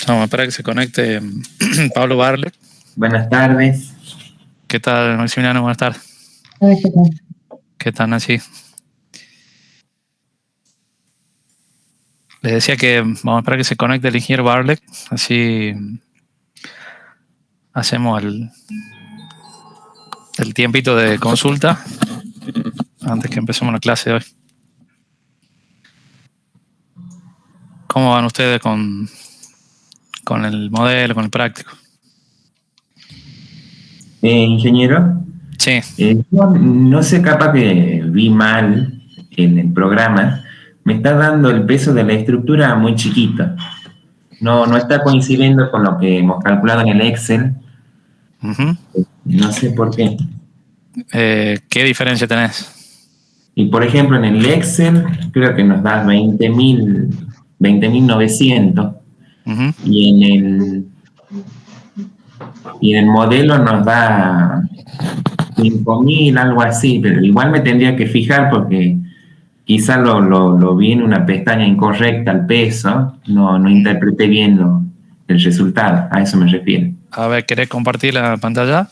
Vamos a esperar que se conecte Pablo Barle. Buenas tardes. ¿Qué tal, Maximiliano? Buenas tardes. ¿Qué tal, Nancy? Les decía que vamos a esperar que se conecte el ingeniero Barle, así hacemos el tiempito de consulta antes que empecemos la clase de hoy. ¿Cómo van ustedes con el modelo, con el práctico? Ingeniero. Sí. Yo no sé, capaz que vi mal en el programa. Me está dando el peso de la estructura muy chiquito. No está coincidiendo con lo que hemos calculado en el Excel. No sé por qué. ¿Qué diferencia tenés? Y por ejemplo, en el Excel creo que nos da 20.900. Y en el modelo nos da 5.000, algo así, pero igual me tendría que fijar porque quizá lo vi en una pestaña incorrecta al peso, no interpreté bien el resultado, a eso me refiero. A ver, ¿querés compartir la pantalla?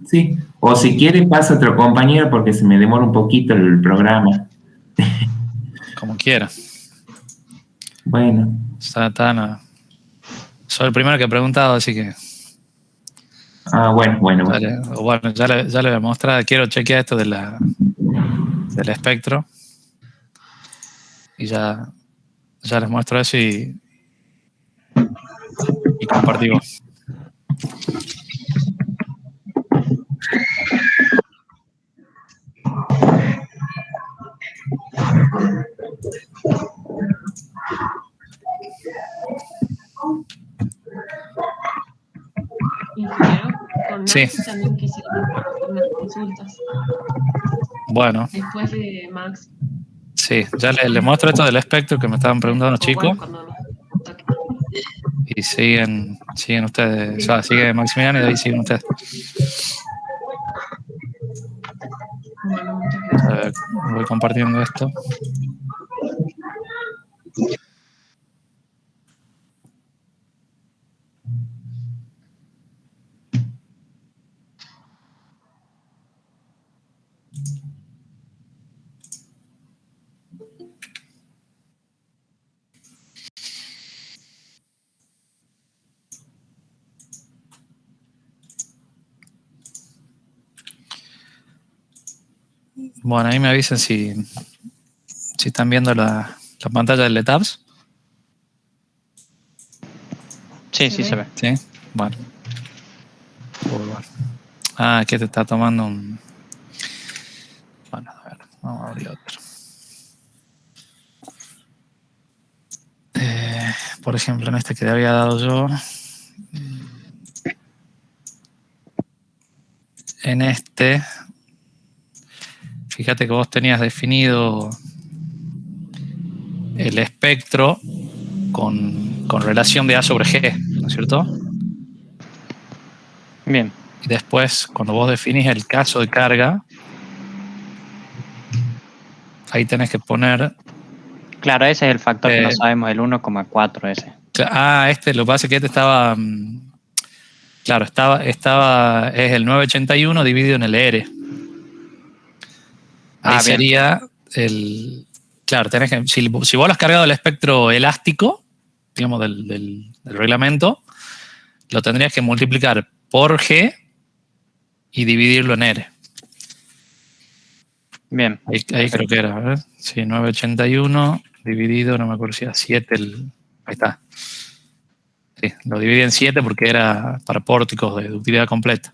Sí, o si quiere pasa otro compañero porque se me demora un poquito el programa. Como quiera. Bueno. Soy el primero que he preguntado, así que... Bueno. Ya le voy a mostrar. Quiero chequear esto del espectro. Y ya les muestro eso y compartimos. Ingeniero, con Sí. Max también quisiera unas consultas. Bueno. Después de Max. Sí, ya les muestro esto del espectro que me estaban preguntando los chicos. Y siguen ustedes. O sea, sigue Maximiliano y de ahí siguen ustedes. Bueno, muchas gracias. A ver, voy compartiendo esto. Bueno, ahí me avisen si están viendo la pantalla del LETABS. Sí, se ve. Sí, bueno. Que te está tomando un... Bueno, a ver, vamos a abrir otro. Por ejemplo, en este que le había dado yo. En este, fíjate que vos tenías definido el espectro con relación de A sobre G, ¿no es cierto? Bien. Y después, cuando vos definís el caso de carga, ahí tenés que poner... Claro, ese es el factor que no sabemos, el 1,4 ese. Lo que pasa es que este estaba... Claro, es el 981 dividido en el R. Ahí sería el... Claro, tenés que, si vos lo has cargado el espectro elástico, digamos, del reglamento, lo tendrías que multiplicar por G y dividirlo en R. Bien. Ahí creo que era, ¿verdad? Sí, 981 dividido, no me acuerdo si era 7. Ahí está. Sí, lo dividí en 7 porque era para pórticos de utilidad completa.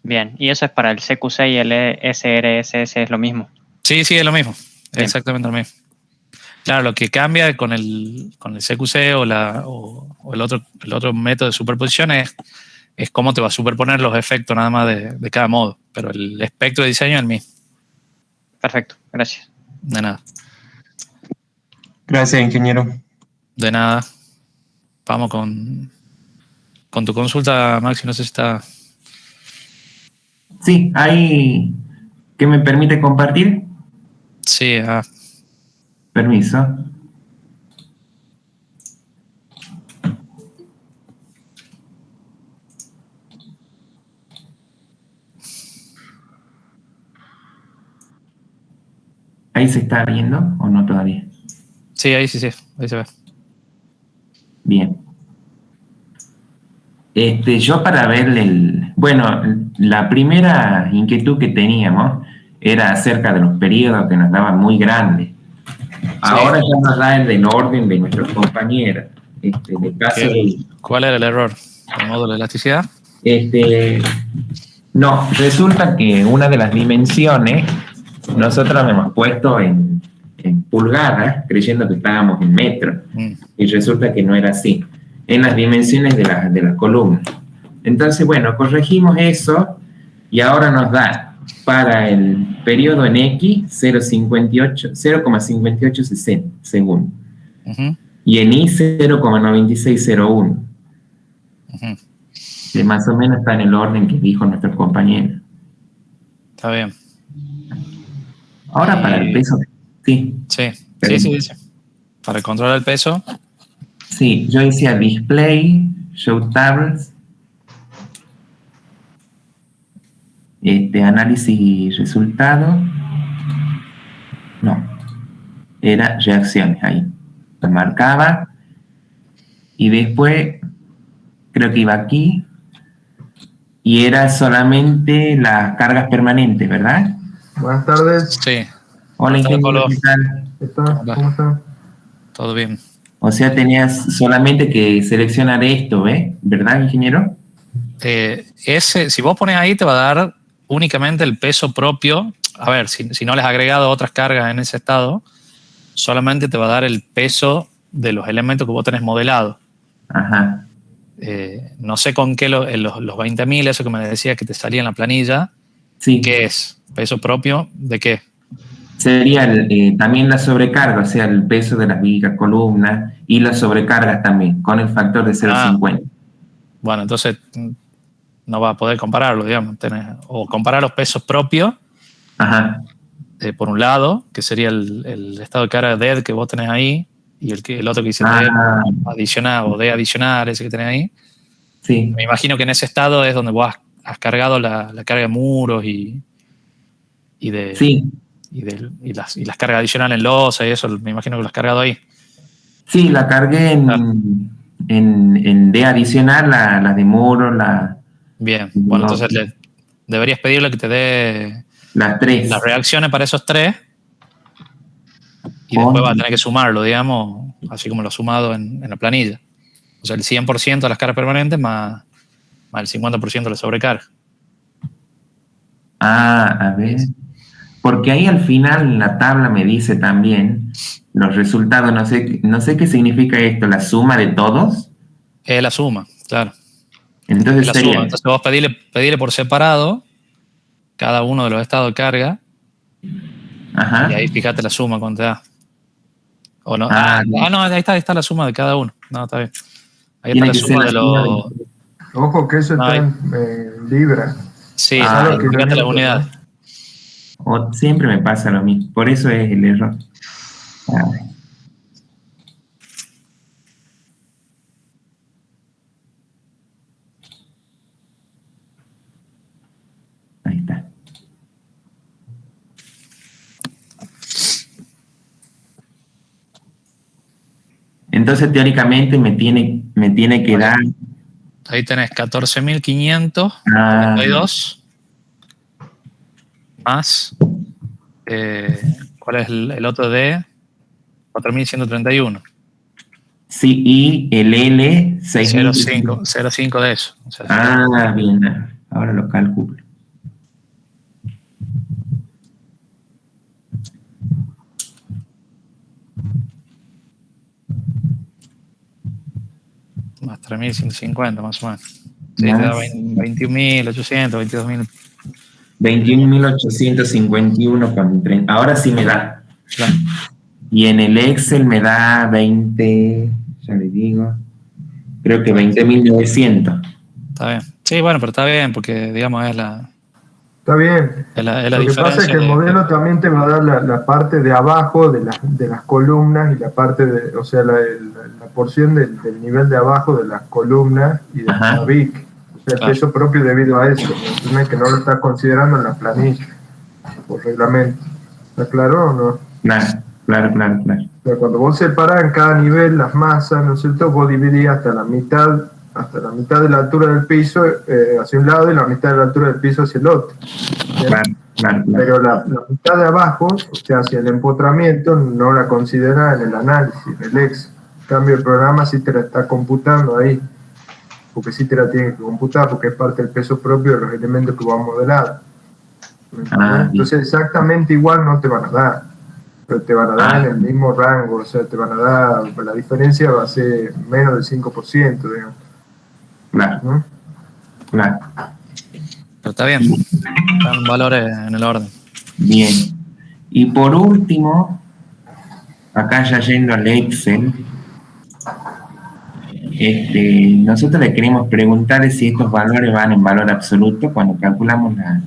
Bien, y eso es para el CQC y el SRSS, ¿es lo mismo? Sí, es lo mismo. Bien. Exactamente lo mismo. Claro, lo que cambia con el CQC o el otro método de superposición es cómo te va a superponer los efectos nada más de cada modo. Pero el espectro de diseño es el mismo. Perfecto, gracias. De nada. Gracias, ingeniero. De nada. Vamos con tu consulta, Maxi, no sé si está... Sí, ahí... ¿Qué me permite compartir? Sí, Permiso. se está viendo o no todavía? Sí, ahí sí, ahí se ve. Bien. Yo para ver bueno, la primera inquietud que teníamos era acerca de los periodos que nos daban muy grandes. Ahora ya nos da el del orden de nuestros compañeros. De caso ¿Cuál era el error? ¿El módulo de elasticidad? No, resulta que una de las dimensiones nosotros lo hemos puesto en pulgadas, creyendo que estábamos en metros, y resulta que no era así, en las dimensiones de las columnas. Entonces, bueno, corregimos eso y ahora nos da para el periodo en X 0,58 segundos. Y en Y 0,9601. Que más o menos está en el orden que dijo nuestro compañero. Está bien. Ahora para el peso. Sí. Sí. Para controlar el peso. Sí, yo decía display, show tables, análisis resultado. No, era reacciones ahí. Lo marcaba y después creo que iba aquí y era solamente las cargas permanentes, ¿verdad? Buenas tardes. Sí. Hola, ingeniero, ¿qué tal? ¿Cómo está? Todo bien. O sea, tenías solamente que seleccionar esto, ¿verdad, ingeniero? Si vos pones ahí, te va a dar únicamente el peso propio. A ver, si no les has agregado otras cargas en ese estado, solamente te va a dar el peso de los elementos que vos tenés modelado. Ajá. No sé con qué los 20.000, eso que me decías que te salía en la planilla. Sí. ¿Qué es? ¿Peso propio de qué? Sería también la sobrecarga, o sea, el peso de las vigas, columnas y las sobrecargas también, con el factor de 0,50. Bueno, entonces no vas a poder compararlo, digamos. O comparar los pesos propios, ajá, por un lado, que sería el estado de carga DED que vos tenés ahí, y el otro que dice DED adicional o D adicional, ese que tenés ahí. Sí. Me imagino que en ese estado es donde vos has cargado la carga de muros y las cargas adicionales en losa y eso, me imagino que lo has cargado ahí. Sí, la cargué en D adicional, las de muro, Bien, bueno, entonces deberías pedirle que te dé las 3. Las reacciones para esos 3 y después vas a tener que sumarlo, digamos, así como lo has sumado en la planilla. O sea, el 100% de las cargas permanentes más el 50% de la sobrecarga. A ver. Porque ahí al final en la tabla me dice también los resultados, no sé qué significa esto, la suma de todos. Es la suma, claro. Entonces la sería... suma. Entonces vos pedirle por separado cada uno de los estados de carga. Ajá. Y ahí fíjate la suma cuando te da. ¿O no? No, ahí está la suma de cada uno. No, está bien. Ahí tiene está la suma de los... Ojo que eso está en libra. Sí, fíjate las unidades. Siempre me pasa lo mismo. Por eso es el error. Ahí está. Entonces, teóricamente, me tiene que dar... Ahí tenés 14.542 más... ¿cuál es el otro de 4.131? Sí, y el L 0,5 de eso. O sea, bien, ahora lo calculo. Más 3.150 más o menos. Sí, te da 21.800, 22.000. 21.851 con 30. Ahora sí me da. Claro. Y en el Excel me da 20, ya le digo, creo que 20.900. Está bien. Sí, bueno, pero está bien porque, digamos, es la... Está bien. Lo que pasa es que el modelo también te va a dar la parte de abajo de las columnas y la parte de, o sea, la porción del nivel de abajo de las columnas y de la VIC. O sea, el peso propio debido a eso. ¿Entiendes? Que no lo está considerando en la planilla por reglamento. ¿Está claro o no? Claro. O sea, cuando vos separás en cada nivel las masas, ¿no es cierto? Vos dividís hasta la mitad de la altura del piso hacia un lado y la mitad de la altura del piso hacia el otro. Claro. Pero la mitad de abajo, o sea, hacia el empotramiento, no la considera en el análisis, en el Excel. En cambio, el programa sí te la está computando ahí, porque sí te la tiene que computar, porque es parte del peso propio de los elementos que vos has modelado. Entonces, exactamente igual no te van a dar, pero te van a dar en el mismo rango, o sea, te van a dar, la diferencia va a ser menos del 5%, digamos. Claro. Pero está bien. Están valores en el orden. Bien. Y por último, acá ya yendo al Excel, nosotros le queremos preguntar si estos valores van en valor absoluto cuando calculamos la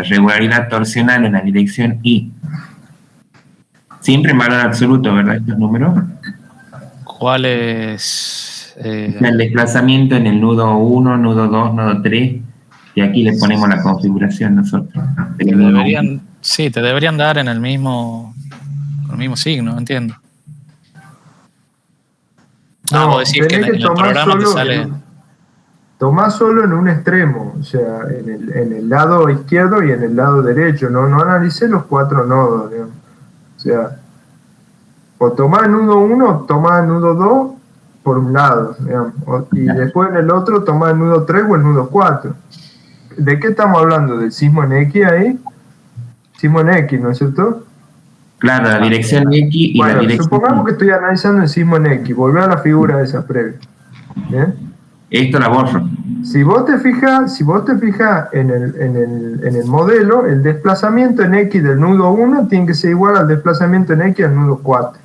regularidad torsional en la dirección Y. Siempre en valor absoluto, ¿verdad? Estos números. ¿Cuál es? El desplazamiento en el nudo 1, nudo 2, nudo 3, y aquí le ponemos la configuración nosotros. Te deberían dar en el mismo signo, entiendo. No, decir que en el programa te sale. Tomás solo en un extremo, o sea, en el lado izquierdo y en el lado derecho. No analicé los 4 nodos, digamos. O sea, o tomás el nudo 1 o tomás el nudo 2 por un lado, digamos, y después en el otro tomás el nudo 3 o el nudo 4. ¿De qué estamos hablando? ¿Del sismo en X ahí? Sismo en X, ¿no es cierto? Claro, la dirección X y bueno, la dirección supongamos que estoy analizando el sismo en X. Volver a la figura esa previa. ¿Bien? Esto la borro. Si vos te fijas en el modelo, el desplazamiento en X del nudo 1 tiene que ser igual al desplazamiento en X del nudo 4.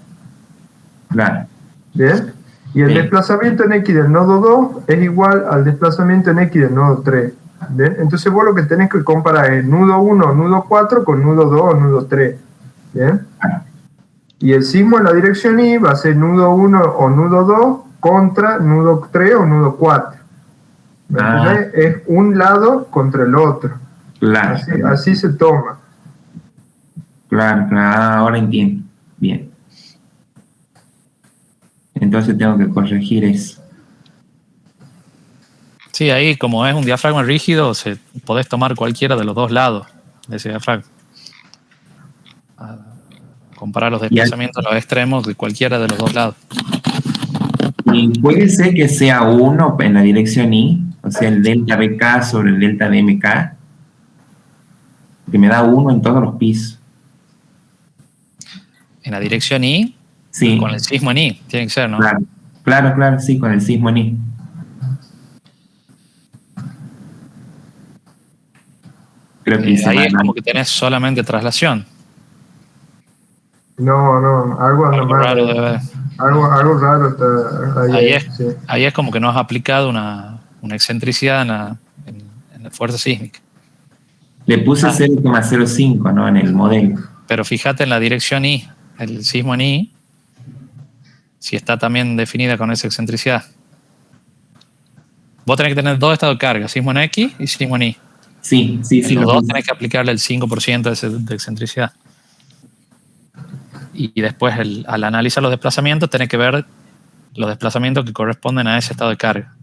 Claro. ¿Bien? Y el desplazamiento en X del nodo 2 es igual al desplazamiento en X del nodo 3. ¿Bien? Entonces vos lo que tenés que comparar es nudo 1 o nudo 4 con nudo 2 o nudo 3. ¿Bien? Y el sismo en la dirección Y va a ser nudo 1 o nudo 2 contra nudo 3 o nudo 4. ¿Me entendés? Es un lado contra el otro. Claro. Así se toma. Claro, ahora entiendo. Bien. Entonces tengo que corregir eso. Sí, ahí como es un diafragma rígido, podés tomar cualquiera de los dos lados de ese diafragma. Comparar los desplazamientos a los extremos de cualquiera de los dos lados. Y puede ser que sea 1 en la dirección Y, o sea, el delta BK sobre el delta DMK, que me da 1 en todos los pisos. En la dirección Y, sí. Con el sismo en Y, tiene que ser, ¿no? Claro, sí, con el sismo en Y. Creo que ahí es como que tenés solamente traslación. No, algo raro debe haber. Algo raro está ahí. Ahí es como que no has aplicado una excentricidad en la fuerza sísmica. Le puse 0,05, ¿no? En el modelo. Pero fíjate en la dirección Y, el sismo en Y, si está también definida con esa excentricidad. Vos tenés que tener dos estados de carga, sismo en X y sismo en Y. Sí. Los dos tenés que aplicarle el 5% de excentricidad. Y después, al analizar los desplazamientos, tenés que ver los desplazamientos que corresponden a ese estado de carga.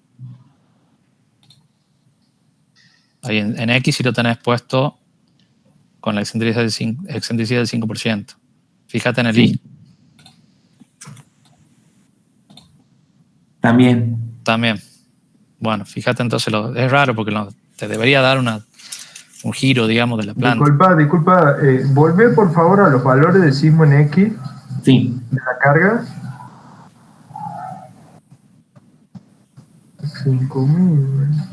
Ahí en X sí lo tenés puesto con la excentricidad del 5%. Fíjate en el Y. También. Bueno, fíjate entonces, es raro porque te debería dar un giro, digamos, de la planta. Disculpa, volvé por favor a los valores de sismo en X. Sí. De la carga. 5.000.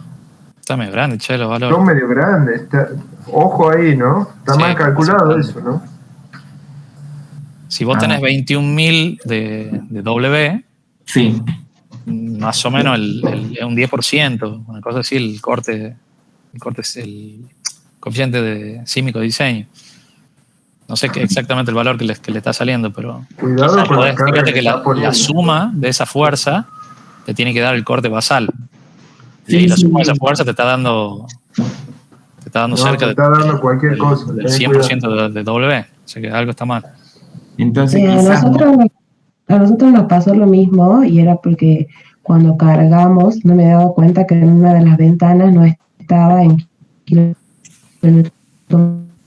Está medio grande, che, los valores. Son medio grandes. Ojo ahí, ¿no? Está mal calculado eso, ¿no? Si vos tenés 21.000 de W, sí, más o menos un 10%, una cosa así, el corte es el coeficiente sísmico de diseño. No sé exactamente el valor que le está saliendo, pero cuidado con la carga. Fíjate que la suma de esa fuerza te tiene que dar el corte basal. Y la suma de esa fuerza te está dando cerca te está dando cualquier cosa. del 100% de W. O sea que algo está mal. Entonces A quizás... nosotros nos pasó lo mismo y era porque cuando cargamos no me he dado cuenta que en una de las ventanas no estaba en kilómetros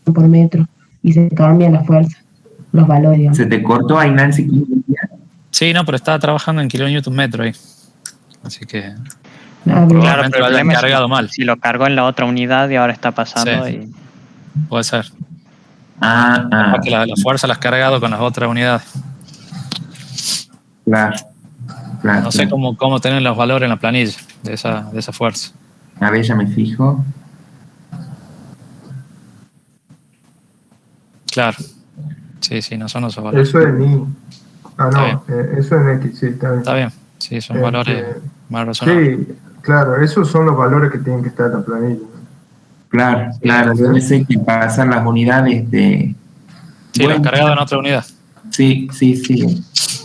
por metro y se cambian las fuerzas, los valores, digamos. ¿Se te cortó ahí, Nancy? Sí, no, pero estaba trabajando en kilonewton metro ahí. Así que Ah, bien. Claro, probablemente pero lo el hayan problema es cargado mal. si lo cargó en la otra unidad y ahora está pasando. Sí. Y... Puede ser. Ah, Que la fuerza la has cargado con las otras unidades. claro. No sé cómo tener los valores en la planilla de esa fuerza. A ver, ya me fijo. Claro. Sí, no son esos valores. Eso es en Y. Ah, Está no, eso es en X, sí, está bien. Está bien. Sí, son valores más razonables. Sí, claro, esos son los valores que tienen que estar en la planilla. Claro, debe ser que pasan las unidades de... Sí, lo has cargado en otra unidad. Sí.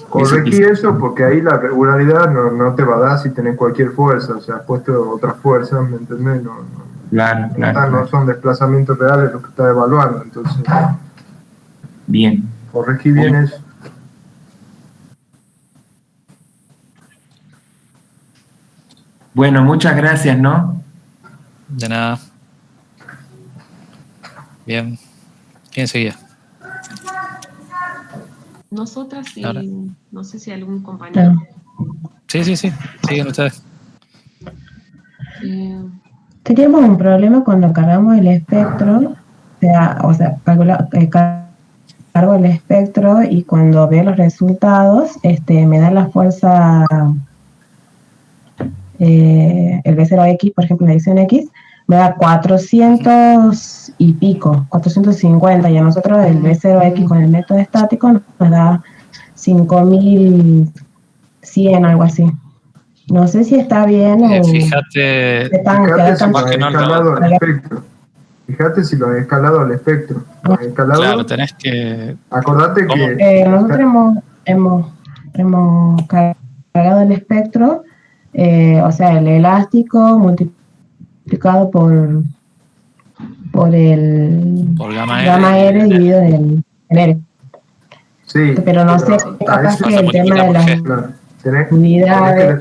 Corregí eso porque ahí la regularidad no te va a dar si tenés cualquier fuerza, o sea, has puesto otra fuerza, ¿me entendés? No son desplazamientos reales lo que estás evaluando, entonces... Bien. Corregí bien eso. Bueno, muchas gracias, ¿no? De nada. Bien. ¿Quién seguía? Nosotras y Ahora. no sé si algún compañero. Sí. Siguen ustedes. Teníamos un problema cuando cargamos el espectro, cargo el espectro y cuando veo los resultados, me da la fuerza, el B0X, por ejemplo, la edición X, me da 400 y pico, 450, y a nosotros el B0X con el método estático nos da 5100, algo así. No sé si está bien o... Fíjate si lo has que no escalado al espectro. Fíjate si lo has escalado al espectro. Claro, tenés que... Acordate que... nosotros hemos cargado el espectro, o sea, el elástico multiplicado por gamma R dividido en R. Sí, pero no sé, capaz que el tema de las unidades...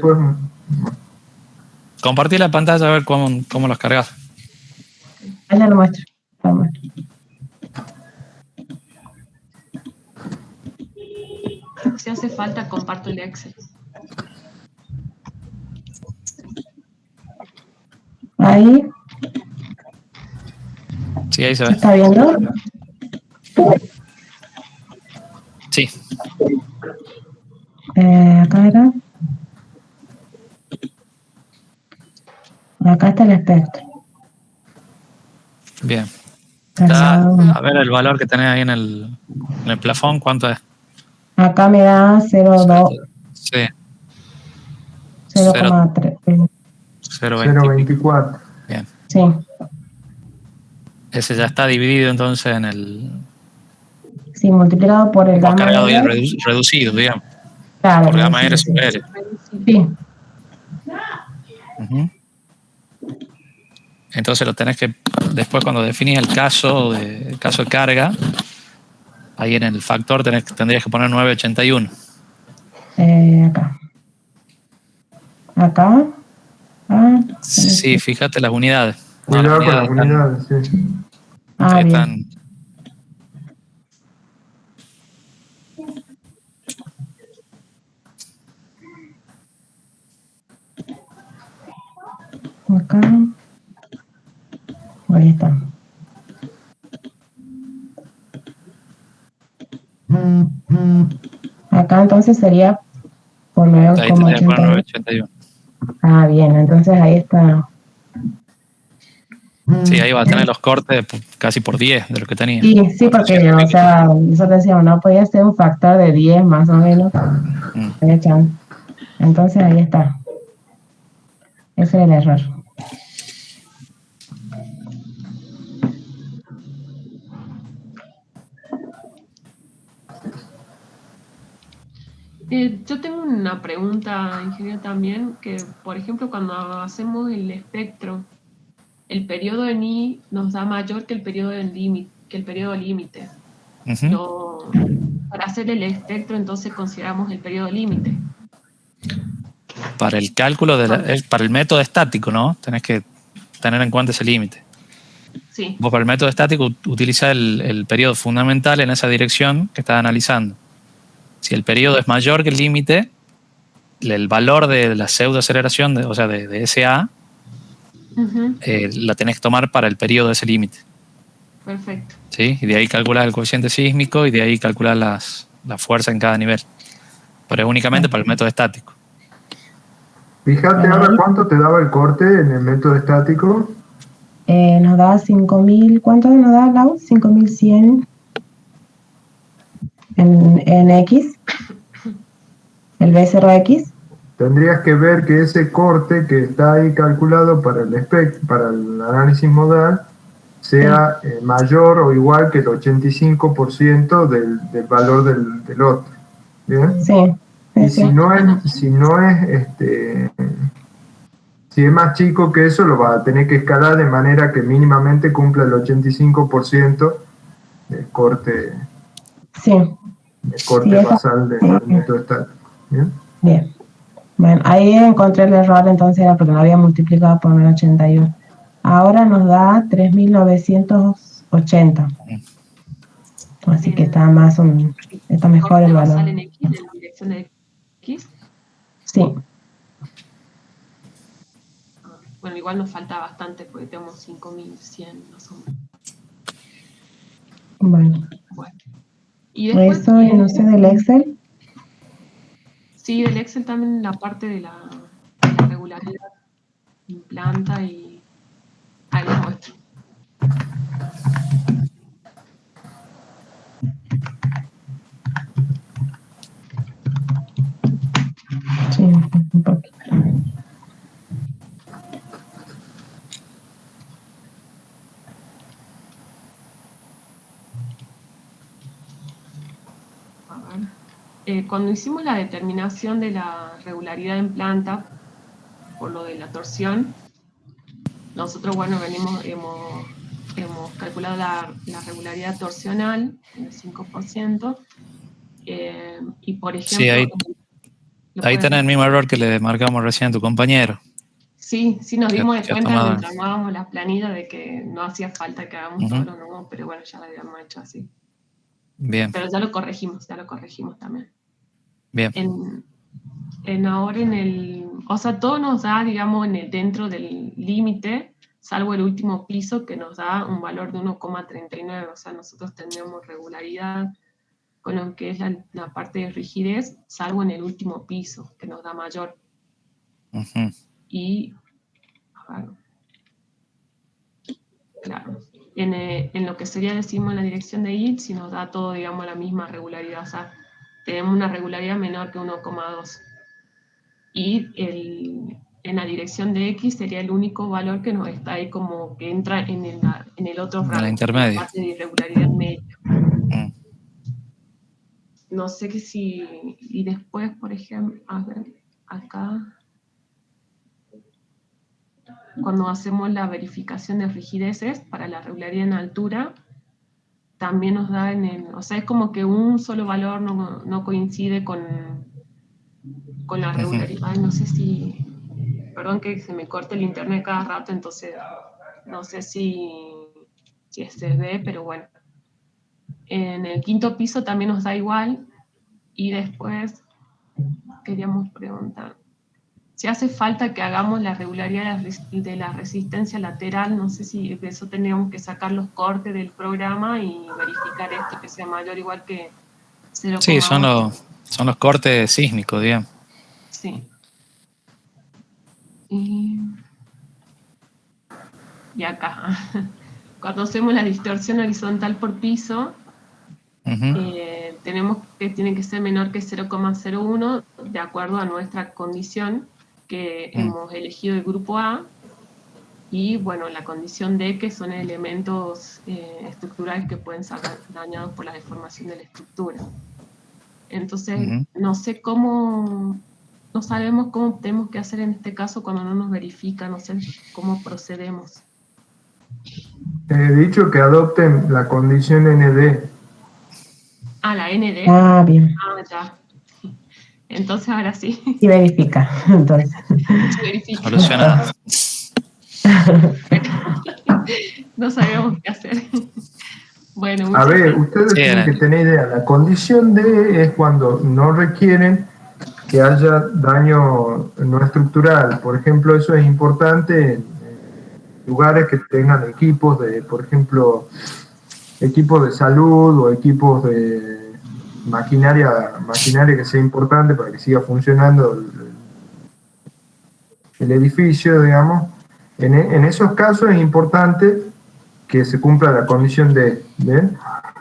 Compartí la pantalla a ver cómo los cargas. Ya lo muestro. Si hace falta, comparto el Excel. Ahí. Sí, ahí se ve. ¿Se está viendo? Sí. Acá era. Acá está el espectro. Bien. A ver el valor que tenés ahí en el plafón, ¿cuánto es? Acá me da 0,2. Sí. 0,3. 0,24. Bien. Sí. Ese ya está dividido entonces en el... Sí, multiplicado por el gamma cargado R. Y reducido, digamos. Claro. Por gamma R sobre R. Sí. Entonces lo tenés que, después cuando definís el caso de carga, ahí en el factor tendrías que poner 981. Acá. Sí, fíjate las unidades. Cuidado con las unidades, sí. Ahí bien. están. Acá. Ahí está. Acá entonces sería por 9,81. Ah, bien, entonces ahí está. Sí, ahí va a tener los cortes casi por 10 de lo que tenía. Sí, porque, o sea, nosotros decíamos, no podía ser un factor de 10 más o menos. Entonces ahí está. Ese es el error. Yo tengo una pregunta, ingeniero, también, que por ejemplo cuando hacemos el espectro, el periodo en I nos da mayor que el periodo límite. para hacer el espectro, entonces consideramos el periodo límite. Para el cálculo, para el método estático, ¿no? Tenés que tener en cuenta ese límite. Sí. Vos para el método estático utiliza el periodo fundamental en esa dirección que estás analizando. Si el periodo es mayor que el límite, el valor de la pseudoaceleración, o sea, de SA, la tenés que tomar para el periodo de ese límite. Perfecto. ¿Sí? Y de ahí calculas el coeficiente sísmico y de ahí calculas la fuerza en cada nivel. Pero es únicamente para el método estático. Fíjate ahora cuánto te daba el corte en el método estático. Nos da 5.000, ¿cuánto nos da, Lau? 5.100 en X, el B0X. Tendrías que ver que ese corte que está ahí calculado para el análisis modal sea mayor o igual que el 85% del valor del otro. ¿Bien? Sí. Y si es más chico que eso, lo va a tener que escalar de manera que mínimamente cumpla el 85% del corte, basal del método estático. ¿Bien? Bien. Bueno, ahí encontré el error, entonces era porque lo había multiplicado por 1081. Ahora nos da 3.980. Así que está está mejor el valor. ¿Sale en X, en la dirección de X? Sí. Bueno, igual nos falta bastante porque tenemos 5.100 más o menos. Bueno. Y después, eso, y no sé, del Excel. Sí, del Excel también la parte de la regularidad en planta y ahí lo muestro. Sí, un poquito. Cuando hicimos la determinación de la regularidad en planta, por lo de la torsión, nosotros, bueno, hemos calculado la regularidad torsional, el 5%, y por ejemplo... Sí, ahí tenés el mismo error que le marcamos recién a tu compañero. Sí, nos dimos de cuenta tomaba. mientras armábamos las planillas de que no hacía falta que hagamos todo lo nuevo, pero bueno, ya lo habíamos hecho así. Bien. Pero ya lo corregimos también. Bien. Ahora o sea, todo nos da, digamos, dentro del límite, salvo el último piso que nos da un valor de 1,39, o sea, nosotros tendríamos regularidad con lo que es la parte de rigidez, salvo en el último piso, que nos da mayor. Y, a ver, claro, en lo que sería, decimos, la dirección de yield, si nos da todo, digamos, la misma regularidad, o sea, tenemos una regularidad menor que 1,2. Y en la dirección de X sería el único valor que nos está ahí como que entra en el otro rango, en la intermedia. la parte de irregularidad media. No sé que si... Y después, por ejemplo, a ver, acá... Cuando hacemos la verificación de rigideces para la regularidad en altura, también nos da o sea, es como que un solo valor no coincide con la regularidad. Ay, no sé si... Perdón que se me corte el internet cada rato, entonces no sé si se ve, pero bueno. En el quinto piso también nos da igual. Y después queríamos preguntar si hace falta que hagamos la regularidad de la resistencia lateral. No sé si de eso tendríamos que sacar los cortes del programa y verificar esto que sea mayor o igual que 0,8. Sí, son los cortes sísmicos, digamos. Sí. Y acá, cuando hacemos la distorsión horizontal por piso, tenemos que tiene que ser menor que 0,01 de acuerdo a nuestra condición que hemos elegido el grupo A, y bueno, la condición D, que son elementos estructurales que pueden ser dañados por la deformación de la estructura. Entonces, no sabemos cómo tenemos que hacer en este caso cuando no nos verifica, no sé cómo procedemos. He dicho que adopten la condición ND. la ND. Ah, bien. Ya. Entonces ahora sí. Sí verifica, entonces. Se verifica. Solucionada. No sabemos qué hacer. Bueno, A muchas ver, gracias. ustedes Sí, tienen Ana. que tener idea. La condición D es cuando no requieren que haya daño no estructural. Por ejemplo, eso es importante en lugares que tengan equipos de, por ejemplo, equipos de salud o equipos de maquinaria que sea importante para que siga funcionando el edificio, digamos. En esos casos es importante que se cumpla la condición D, ¿bien?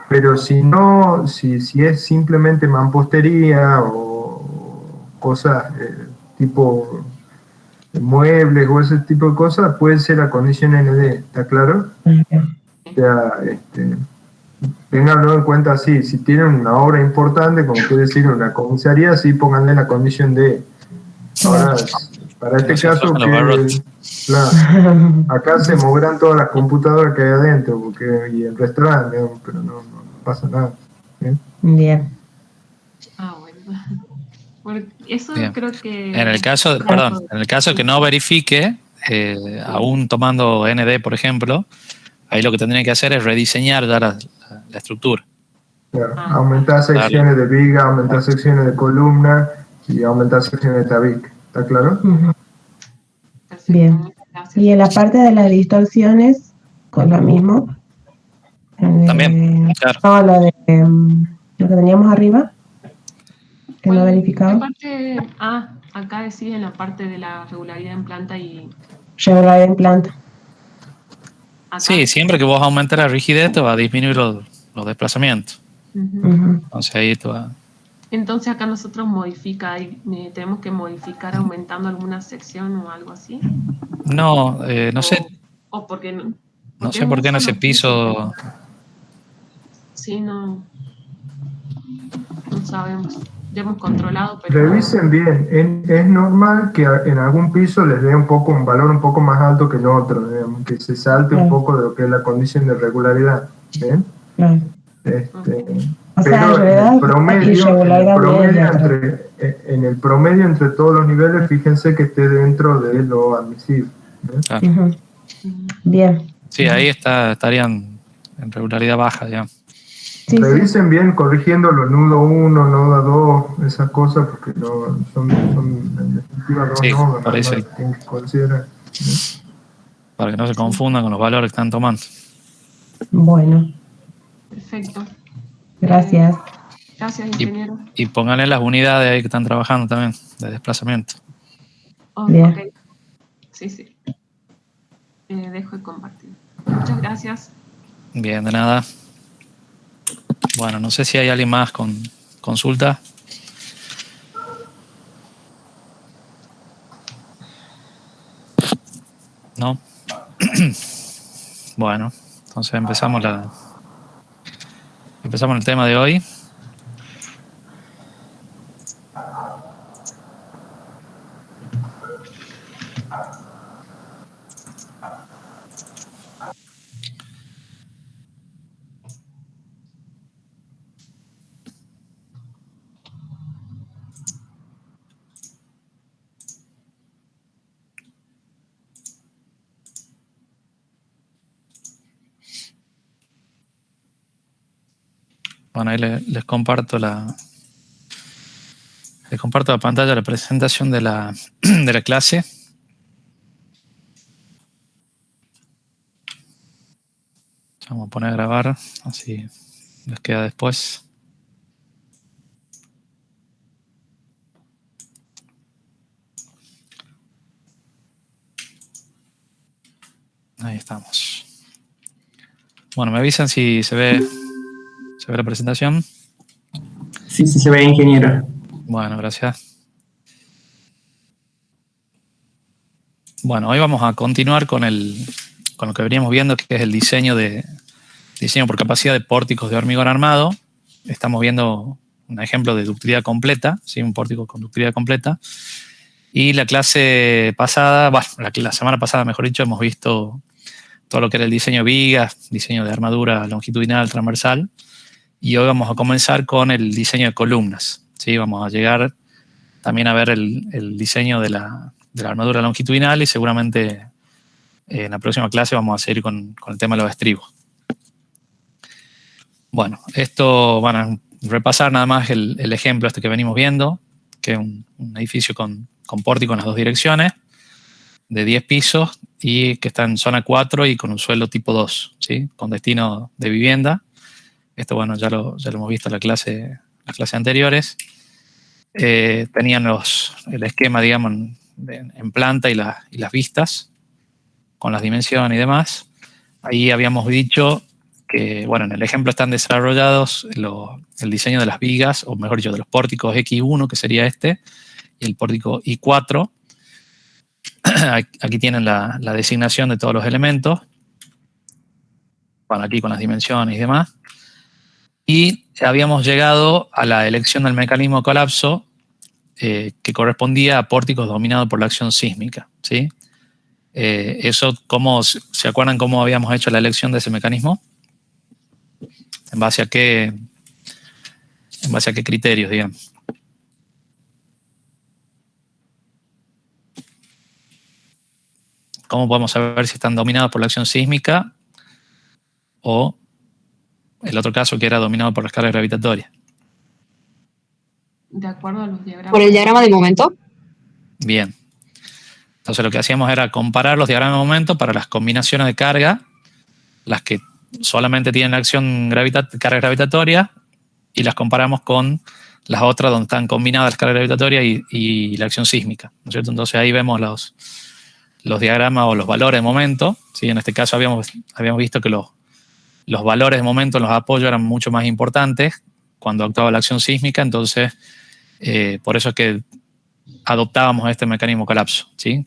Pero si no, si es simplemente mampostería o cosas tipo muebles o ese tipo de cosas, puede ser la condición ND, ¿está claro? O sea, ténganlo en cuenta así, si tienen una obra importante, como quiere decir una comisaría, sí pónganle la condición D. Ahora, para este No se caso, aflojan los barrotes. claro, acá se moverán todas las computadoras que hay adentro, y el restaurante, digamos, pero no pasa nada. ¿Sí? Bien. Bueno. Porque eso Bien. creo que... En el caso, perdón, en el caso que no verifique, aún tomando ND, por ejemplo, ahí lo que tendría que hacer es rediseñar ya la estructura. Claro, aumentar secciones de viga, aumentar secciones de columna y aumentar secciones de tabique. ¿Está claro? Perfecto, Bien. muchas gracias. Y en la parte de las distorsiones, con lo mismo. También, claro. No, lo que teníamos arriba, que no verificaba. Parte, acá decís en la parte de la regularidad en planta y... Regularidad en planta. Acá. Sí, siempre que vos aumentes la rigidez te va a disminuir los desplazamientos. Entonces ahí te va... Entonces acá nosotros tenemos que modificar aumentando alguna sección o algo así. No, no sé. O porque no. No sé por qué en ese piso... Sí, no sabemos. Ya hemos controlado, pero... Revisen bien, es normal que en algún piso les dé un valor un poco más alto que en otro, digamos, que se salte un poco de lo que es la condición de regularidad. ¿Bien? O sea, pero en el promedio entre todos los niveles, fíjense que esté dentro de lo admisible. Claro. Bien. Sí, ahí estarían en regularidad baja, digamos. Sí, Revisen bien corrigiendo los nudo 1, nodo 2, esas cosas, porque no son en definitiva dos nodos, por eso que tienen que considerar. Para que no se confundan con los valores que están tomando. Bueno. Perfecto. Gracias. Gracias, ingeniero. Y pónganle las unidades ahí que están trabajando también, de desplazamiento. Bien. Okay. Sí. Dejo de compartir. Muchas gracias. Bien, de nada. Bueno, no sé si hay alguien más con consulta. ¿No? Bueno, entonces empezamos el tema de hoy. Bueno, ahí les comparto la pantalla, la presentación de la clase. Vamos a poner a grabar, así les queda después. Ahí estamos. Bueno, me avisan si se ve la presentación. Sí, se ve, ingeniero. Bueno, gracias. Bueno, hoy vamos a continuar con lo que veníamos viendo, que es el diseño por capacidad de pórticos de hormigón armado. Estamos viendo un ejemplo de ductilidad completa, ¿sí? Un pórtico con ductilidad completa. Y la clase pasada, la semana pasada, mejor dicho, hemos visto todo lo que era el diseño de vigas, diseño de armadura longitudinal, transversal. Y hoy vamos a comenzar con el diseño de columnas, ¿sí? Vamos a llegar también a ver el diseño de la armadura longitudinal y seguramente en la próxima clase vamos a seguir con el tema de los estribos. Bueno, esto van a repasar nada más el ejemplo este que venimos viendo, que es un edificio con pórtico en las dos direcciones, de 10 pisos y que está en zona 4 y con un suelo tipo 2, ¿sí? Con destino de vivienda. Esto, bueno, ya lo hemos visto en las clases anteriores. Tenían el esquema, digamos, en planta y las vistas, con las dimensiones y demás. Ahí habíamos dicho que, bueno, en el ejemplo están desarrollados el diseño de las vigas, o mejor dicho, de los pórticos X1, que sería este, y el pórtico Y4. Aquí tienen la designación de todos los elementos. Bueno, aquí con las dimensiones y demás. Y habíamos llegado a la elección del mecanismo de colapso que correspondía a pórticos dominados por la acción sísmica, ¿sí? Eso, ¿se acuerdan cómo habíamos hecho la elección de ese mecanismo? ¿En base a qué criterios, digamos? ¿Cómo podemos saber si están dominados por la acción sísmica o el otro caso que era dominado por las cargas gravitatorias? De acuerdo a los diagramas. ¿Por el diagrama de momento? Bien. Entonces lo que hacíamos era comparar los diagramas de momento para las combinaciones de carga, las que solamente tienen la acción carga gravitatoria, y las comparamos con las otras donde están combinadas las cargas gravitatorias y la acción sísmica, ¿no es cierto? Entonces ahí vemos los diagramas o los valores de momento, ¿sí? En este caso habíamos visto que los valores de momento en los apoyos eran mucho más importantes cuando actuaba la acción sísmica, entonces por eso es que adoptábamos este mecanismo colapso, ¿sí?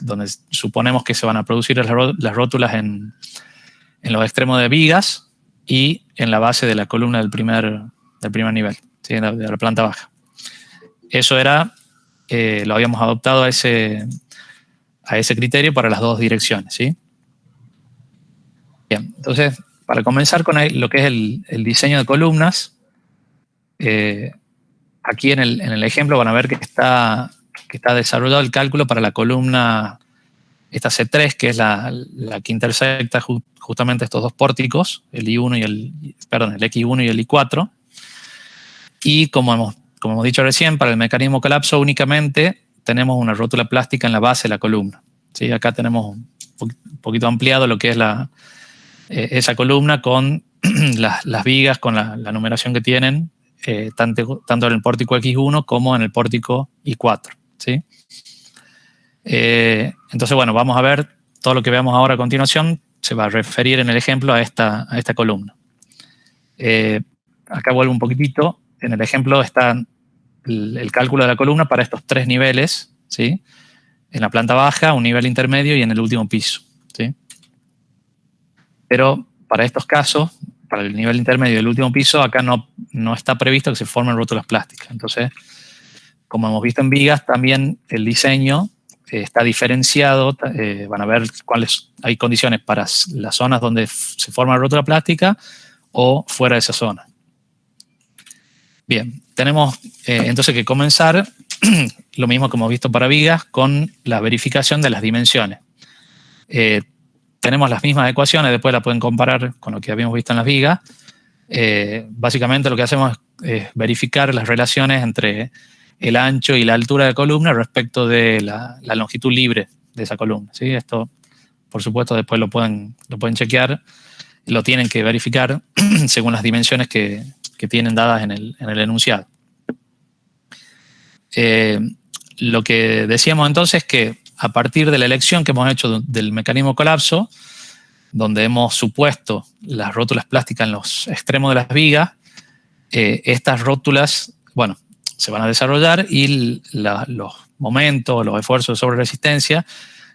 Donde suponemos que se van a producir las rótulas en los extremos de vigas y en la base de la columna del primer nivel, ¿sí? de la planta baja. Eso lo habíamos adoptado a ese criterio para las dos direcciones, ¿sí? Bien, entonces, para comenzar con lo que es el diseño de columnas, aquí en el ejemplo van a ver que está desarrollado el cálculo para la columna, esta C3, que es la que intersecta justamente estos dos pórticos, el X1 y el Y4. Y como hemos dicho recién, para el mecanismo colapso únicamente tenemos una rótula plástica en la base de la columna, ¿sí? Acá tenemos un poquito ampliado lo que es esa columna con las vigas, con la numeración que tienen, tanto en el pórtico X1 como en el pórtico Y4, ¿sí? Entonces, bueno, vamos a ver todo lo que veamos ahora a continuación, se va a referir en el ejemplo a esta columna. Acá vuelvo un poquitito. En el ejemplo está el cálculo de la columna para estos tres niveles, ¿sí? En la planta baja, un nivel intermedio y en el último piso, ¿sí? Pero para estos casos, para el nivel intermedio y el último piso, acá no está previsto que se formen rótulas plásticas. Entonces, como hemos visto en vigas, también el diseño está diferenciado. Van a ver cuáles hay condiciones para las zonas donde se forma rótula plástica o fuera de esa zona. Bien, tenemos entonces que comenzar, lo mismo que hemos visto para vigas, con la verificación de las dimensiones. Tenemos las mismas ecuaciones, después las pueden comparar con lo que habíamos visto en las vigas. Básicamente lo que hacemos es verificar las relaciones entre el ancho y la altura de la columna respecto de la longitud libre de esa columna, ¿sí? Esto, por supuesto, después lo pueden chequear, lo tienen que verificar según las dimensiones que tienen dadas en el enunciado. Lo que decíamos entonces es que a partir de la elección que hemos hecho del mecanismo colapso, donde hemos supuesto las rótulas plásticas en los extremos de las vigas, estas rótulas, bueno, se van a desarrollar y los momentos, los esfuerzos de sobreresistencia,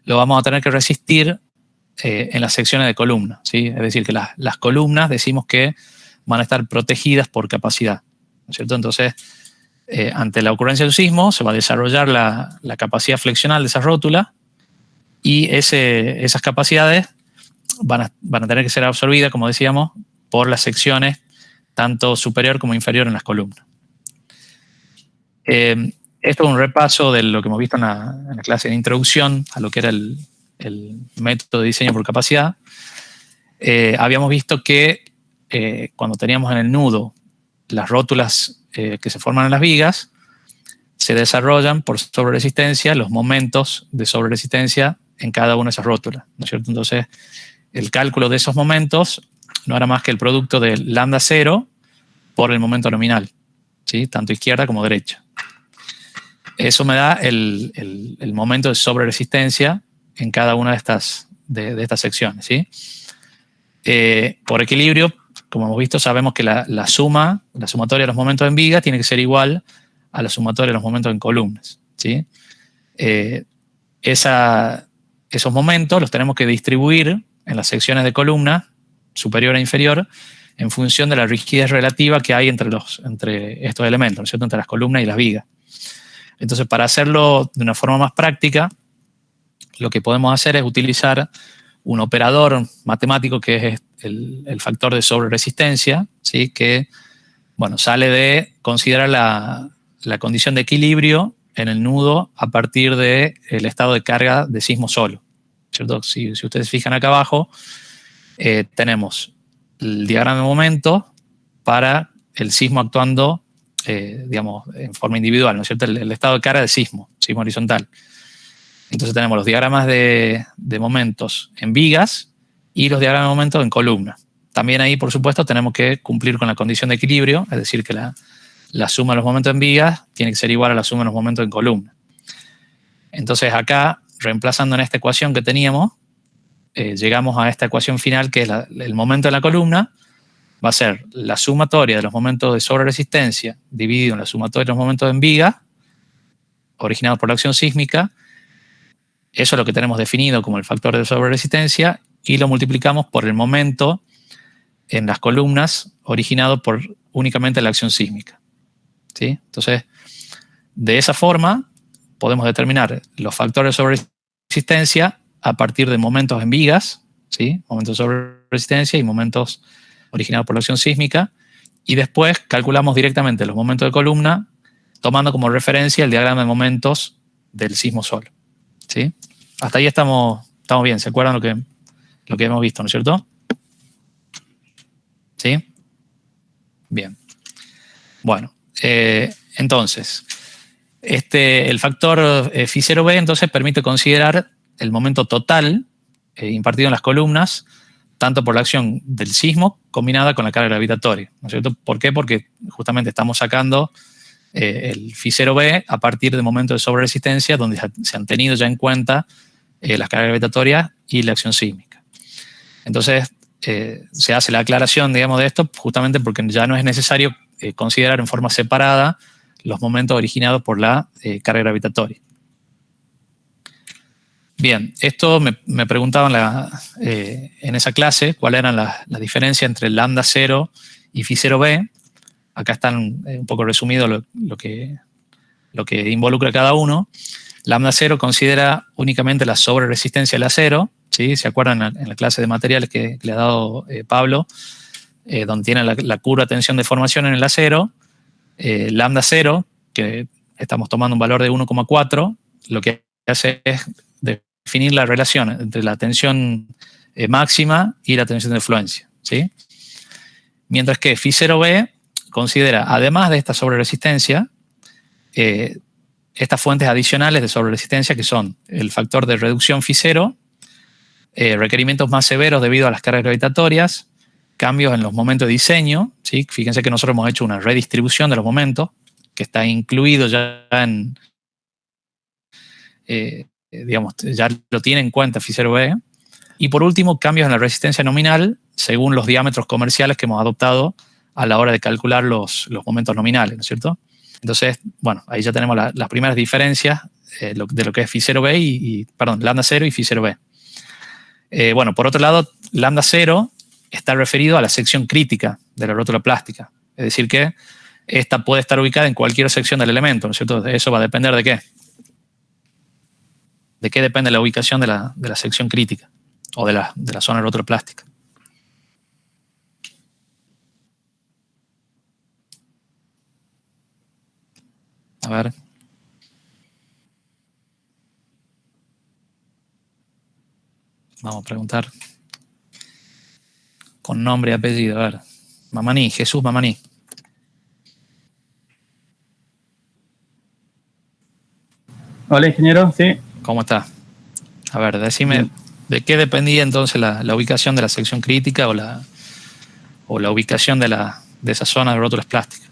lo vamos a tener que resistir en las secciones de columna, ¿sí? Es decir, que las columnas decimos que van a estar protegidas por capacidad, ¿no es cierto? Entonces, ante la ocurrencia de un sismo, se va a desarrollar la capacidad flexional de esa rótula y esas capacidades van a tener que ser absorbidas, como decíamos, por las secciones tanto superior como inferior en las columnas. Esto es un repaso de lo que hemos visto en la clase de introducción a lo que era el método de diseño por capacidad. Habíamos visto que cuando teníamos en el nudo las rótulas que se forman en las vigas, se desarrollan por sobreresistencia los momentos de sobreresistencia en cada una de esas rótulas, ¿no es cierto? Entonces, el cálculo de esos momentos no era más que el producto de lambda 0 por el momento nominal, ¿sí? Tanto izquierda como derecha. Eso me da el momento de sobreresistencia en cada una de estas secciones, ¿sí? Por equilibrio, como hemos visto, sabemos que la sumatoria de los momentos en viga tiene que ser igual a la sumatoria de los momentos en columnas, ¿sí? Esos momentos los tenemos que distribuir en las secciones de columna, superior e inferior, en función de la rigidez relativa que hay entre estos elementos, ¿no es cierto? Entre las columnas y las vigas. Entonces, para hacerlo de una forma más práctica, lo que podemos hacer es utilizar un operador matemático que es el factor de sobreresistencia, ¿sí? Que, bueno, sale de considerar la condición de equilibrio en el nudo a partir del estado de carga de sismo solo, ¿cierto? Si ustedes fijan acá abajo, tenemos el diagrama de momento para el sismo actuando, digamos, en forma individual, ¿no es cierto? El estado de carga de sismo horizontal. Entonces tenemos los diagramas de momentos en vigas y los diagramas de momentos en columna. También ahí, por supuesto, tenemos que cumplir con la condición de equilibrio, es decir, que la suma de los momentos en vigas tiene que ser igual a la suma de los momentos en columna. Entonces acá, reemplazando en esta ecuación que teníamos, llegamos a esta ecuación final que es el momento de la columna, va a ser la sumatoria de los momentos de sobreresistencia dividido en la sumatoria de los momentos en viga, originados por la acción sísmica. Eso es lo que tenemos definido como el factor de sobreresistencia y lo multiplicamos por el momento en las columnas originado por únicamente la acción sísmica, ¿sí? Entonces, de esa forma podemos determinar los factores de sobreresistencia a partir de momentos en vigas, ¿sí? Momentos de sobreresistencia y momentos originados por la acción sísmica, y después calculamos directamente los momentos de columna tomando como referencia el diagrama de momentos del sismo solo, ¿sí? Hasta ahí estamos bien, ¿se acuerdan lo que hemos visto, ¿no es cierto? ¿Sí? Bien. Bueno, entonces, el factor Φ0b entonces permite considerar el momento total impartido en las columnas, tanto por la acción del sismo combinada con la carga gravitatoria, ¿no es cierto? ¿Por qué? Porque justamente estamos sacando el Φ0b a partir de momentos de sobreresistencia donde se han tenido ya en cuenta las cargas gravitatorias y la acción sísmica. Entonces, se hace la aclaración, digamos, de esto justamente porque ya no es necesario considerar en forma separada los momentos originados por la carga gravitatoria. Bien, esto me preguntaban en esa clase cuál eran la diferencia entre el lambda 0 y Φ0b. Acá están un poco resumido lo que involucra cada uno. Lambda 0 considera únicamente la sobreresistencia del acero, ¿sí? ¿Se acuerdan en la clase de materiales que le ha dado Pablo? Donde tiene la curva de tensión de formación en el acero. Lambda 0, que estamos tomando un valor de 1,4, lo que hace es definir la relación entre la tensión máxima y la tensión de fluencia, ¿sí? Mientras que Φ0b considera, además de esta sobreresistencia, estas fuentes adicionales de sobreresistencia que son el factor de reducción Φ0, requerimientos más severos debido a las cargas gravitatorias, cambios en los momentos de diseño, ¿sí? Fíjense que nosotros hemos hecho una redistribución de los momentos que está incluido ya digamos, ya lo tiene en cuenta Φ0b. Y por último, cambios en la resistencia nominal según los diámetros comerciales que hemos adoptado a la hora de calcular los momentos nominales, ¿no es cierto? Entonces, bueno, ahí ya tenemos las primeras diferencias de lo que es Φ0b perdón, lambda 0 y Φ0b. Bueno, por otro lado, lambda 0 está referido a la sección crítica de la rótula plástica. Es decir que esta puede estar ubicada en cualquier sección del elemento, ¿no es cierto? Eso va a depender de qué. ¿De qué depende la ubicación de la sección crítica o de la zona rótula plástica? A ver. Vamos a preguntar. Con nombre y apellido, a ver. Mamaní, Jesús Mamaní. Hola, ingeniero, sí. ¿Cómo está? A ver, decime, ¿de qué dependía entonces la ubicación de la sección crítica o la ubicación de esa zona de rótulas plásticas?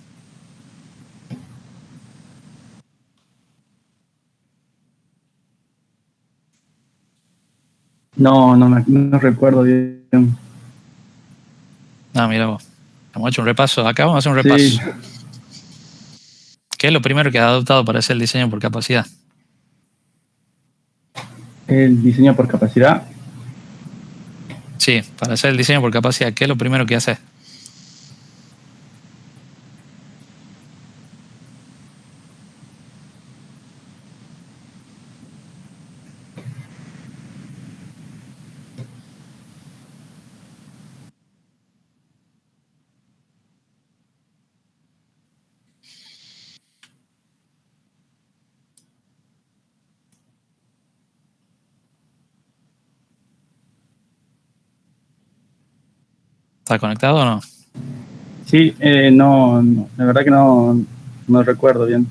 No recuerdo bien. Ah, mira vos. Hemos hecho un repaso. Acá vamos a hacer un repaso. Sí. ¿Qué es lo primero que has adoptado para hacer el diseño por capacidad? El diseño por capacidad. Sí, para hacer el diseño por capacidad, ¿qué es lo primero que haces? ¿Está conectado o no? Sí, la verdad que no recuerdo bien.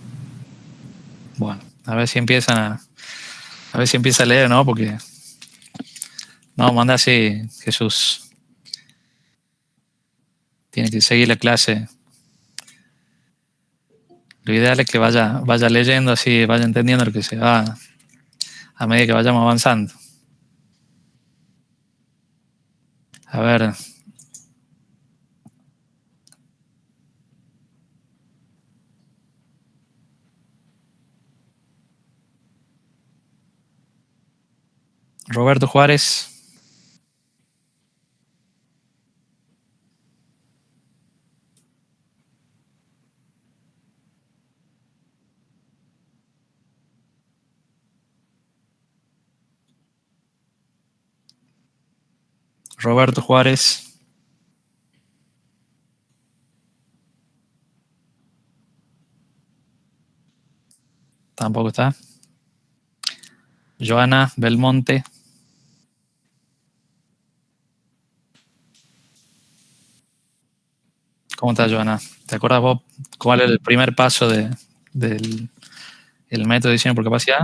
Bueno, a ver si empieza a leer, ¿no? Porque no, manda así, Jesús. Tiene que seguir la clase. Lo ideal es que vaya leyendo así, vaya entendiendo lo que se va a medida que vayamos avanzando. A ver. Roberto Juárez. Roberto Juárez. Tampoco está. Joana Belmonte. ¿Cómo estás, Joana? ¿Te acuerdas vos cuál era el primer paso del método de diseño por capacidad?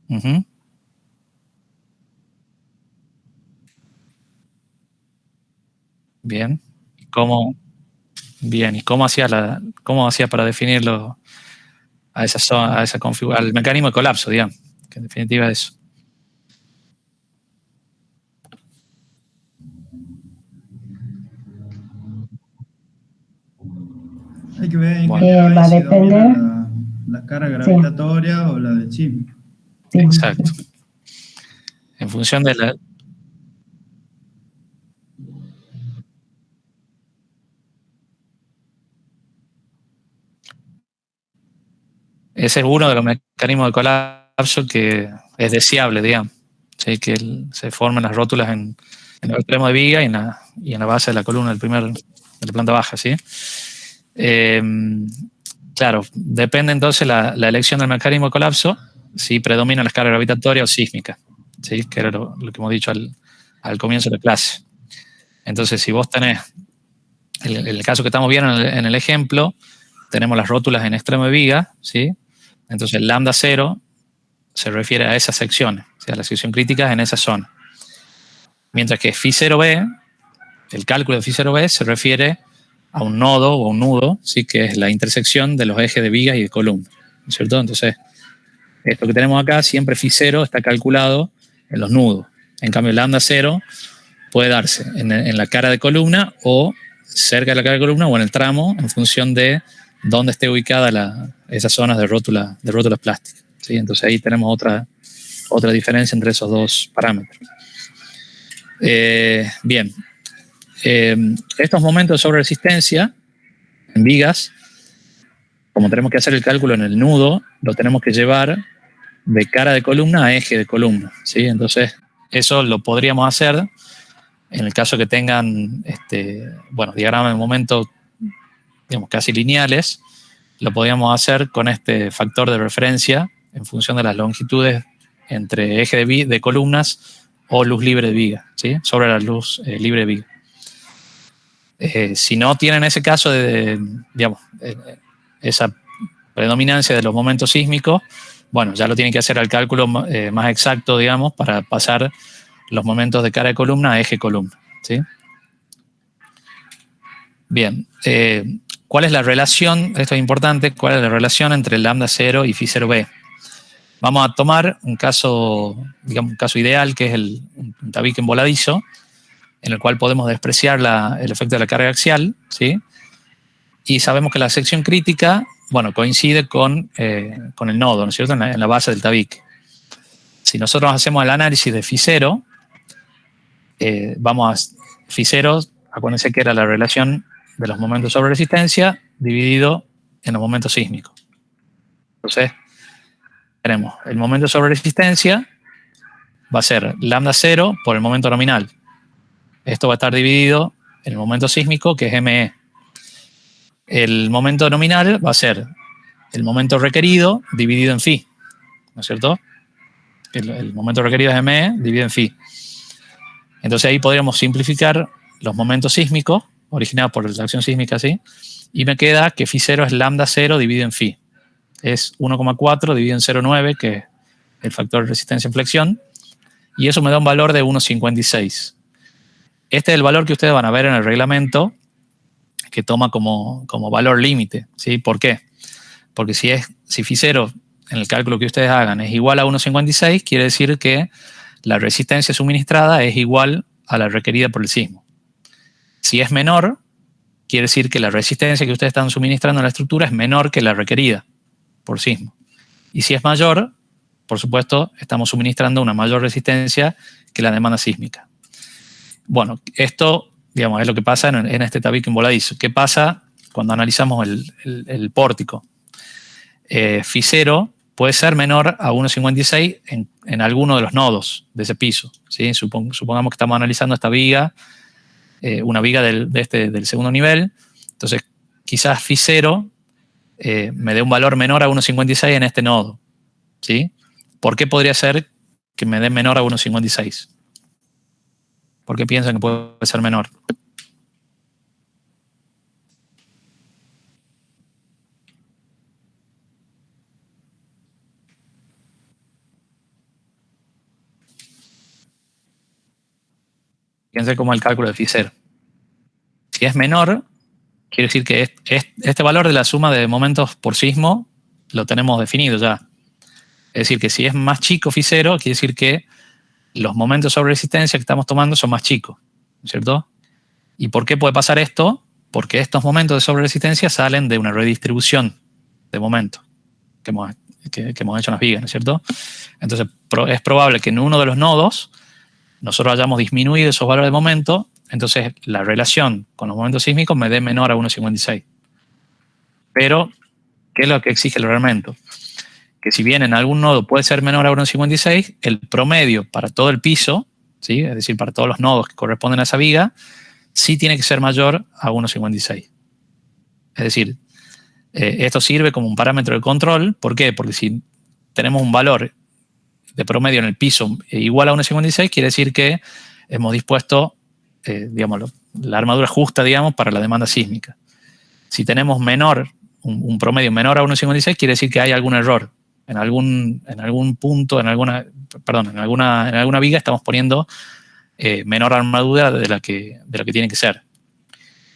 Uh-huh. Bien. Bien. ¿Y cómo hacía para definirlo a esa zona, al mecanismo de colapso, digamos? Que en definitiva es eso. Hay que ver en Bueno. qué Va a si depender. domina la carga gravitatoria o la del chisme. Sí. Exacto. En función de la... Ese es uno de los mecanismos de colapso que es deseable, digamos. ¿Sí? Que se forman las rótulas en el extremo de viga y en la base de la columna de la planta baja, ¿sí? Claro, depende entonces la elección del mecanismo de colapso si predominan las cargas gravitatorias o sísmicas, ¿sí? Que era lo que hemos dicho al comienzo de la clase. Entonces, si vos tenés, en el caso que estamos viendo en el ejemplo, tenemos las rótulas en extremo de viga, ¿sí? Entonces, lambda 0 se refiere a esas secciones, o sea, la sección crítica es en esa zona. Mientras que phi 0b, el cálculo de phi 0b se refiere a un nodo o un nudo, ¿sí? Que es la intersección de los ejes de vigas y de columna, ¿no es cierto? Entonces, esto que tenemos acá, siempre phi 0 está calculado en los nudos. En cambio, lambda 0 puede darse en la cara de columna o cerca de la cara de columna o en el tramo en función de dónde esté ubicada esas zonas de rótulas plásticas, ¿sí? Entonces ahí tenemos otra diferencia entre esos dos parámetros. Bien. Estos momentos de sobreresistencia en vigas, como tenemos que hacer el cálculo en el nudo, lo tenemos que llevar de cara de columna a eje de columna, ¿sí? Entonces eso lo podríamos hacer En el caso que tengan, diagramas de momento, digamos, casi lineales, lo podríamos hacer con este factor de referencia en función de las longitudes entre eje de columnas o luz libre de viga, ¿sí? Sobre la luz libre de viga. Si no tienen ese caso de esa predominancia de los momentos sísmicos, bueno, ya lo tienen que hacer al cálculo más exacto, digamos, para pasar los momentos de cara de columna a eje columna, ¿sí? Bien, ¿cuál es la relación? Esto es importante, ¿cuál es la relación entre el lambda 0 y phi0b? Vamos a tomar un caso, digamos, un caso ideal, que es un tabique emboladizo, en el cual podemos despreciar el efecto de la carga axial, ¿sí? Y sabemos que la sección crítica, bueno, coincide con el nodo, ¿no es cierto?, en la base del tabique. Si nosotros hacemos el análisis de phi0, phi0, acuérdense que era la relación de los momentos sobre resistencia dividido en los momentos sísmicos. Entonces, tenemos el momento sobre resistencia, va a ser lambda 0 por el momento nominal. Esto va a estar dividido en el momento sísmico, que es ME. El momento nominal va a ser el momento requerido dividido en phi, ¿no es cierto? El momento requerido es ME dividido en phi. Entonces ahí podríamos simplificar los momentos sísmicos originados por la acción sísmica, ¿sí? Y me queda que phi0 es lambda 0 dividido en phi. Es 1,4 dividido en 0,9, que es el factor de resistencia en flexión, y eso me da un valor de 1,56. Este es el valor que ustedes van a ver en el reglamento, que toma como valor límite, ¿sí? ¿Por qué? Porque si phi0 en el cálculo que ustedes hagan es igual a 1,56, quiere decir que la resistencia suministrada es igual a la requerida por el sismo. Si es menor, quiere decir que la resistencia que ustedes están suministrando a la estructura es menor que la requerida por sismo. Y si es mayor, por supuesto, estamos suministrando una mayor resistencia que la demanda sísmica. Bueno, esto, digamos, es lo que pasa en este tabique emboladizo. ¿Qué pasa cuando analizamos el pórtico? Phi0 puede ser menor a 1,56 en alguno de los nodos de ese piso, ¿sí? Supongamos que estamos analizando esta viga, una viga del segundo nivel. Entonces, quizás phi0 me dé un valor menor a 1,56 en este nodo, ¿sí? ¿Por qué podría ser que me dé menor a 1,56? ¿Por qué piensan que puede ser menor? Fíjense cómo el cálculo de phi0. Si es menor, quiere decir que este valor de la suma de momentos por sismo lo tenemos definido ya. Es decir, que si es más chico phi0, quiere decir que los momentos sobre resistencia que estamos tomando son más chicos, ¿no es cierto? ¿Y por qué puede pasar esto? Porque estos momentos de sobre resistencia salen de una redistribución de momentos que hemos hecho en las vigas, ¿no es cierto? Entonces, es probable que en uno de los nodos nosotros hayamos disminuido esos valores de momento, entonces la relación con los momentos sísmicos me dé menor a 1,56. Pero, ¿qué es lo que exige el reglamento? Que si bien en algún nodo puede ser menor a 1,56, el promedio para todo el piso, ¿sí? Es decir, para todos los nodos que corresponden a esa viga, sí tiene que ser mayor a 1,56. Es decir, esto sirve como un parámetro de control. ¿Por qué? Porque si tenemos un valor de promedio en el piso igual a 1,56, quiere decir que hemos dispuesto, digamos, la armadura justa, digamos, para la demanda sísmica. Si tenemos un promedio menor a 1,56, quiere decir que hay algún error. En algún punto, en alguna viga estamos poniendo menor armadura de la que tiene que ser.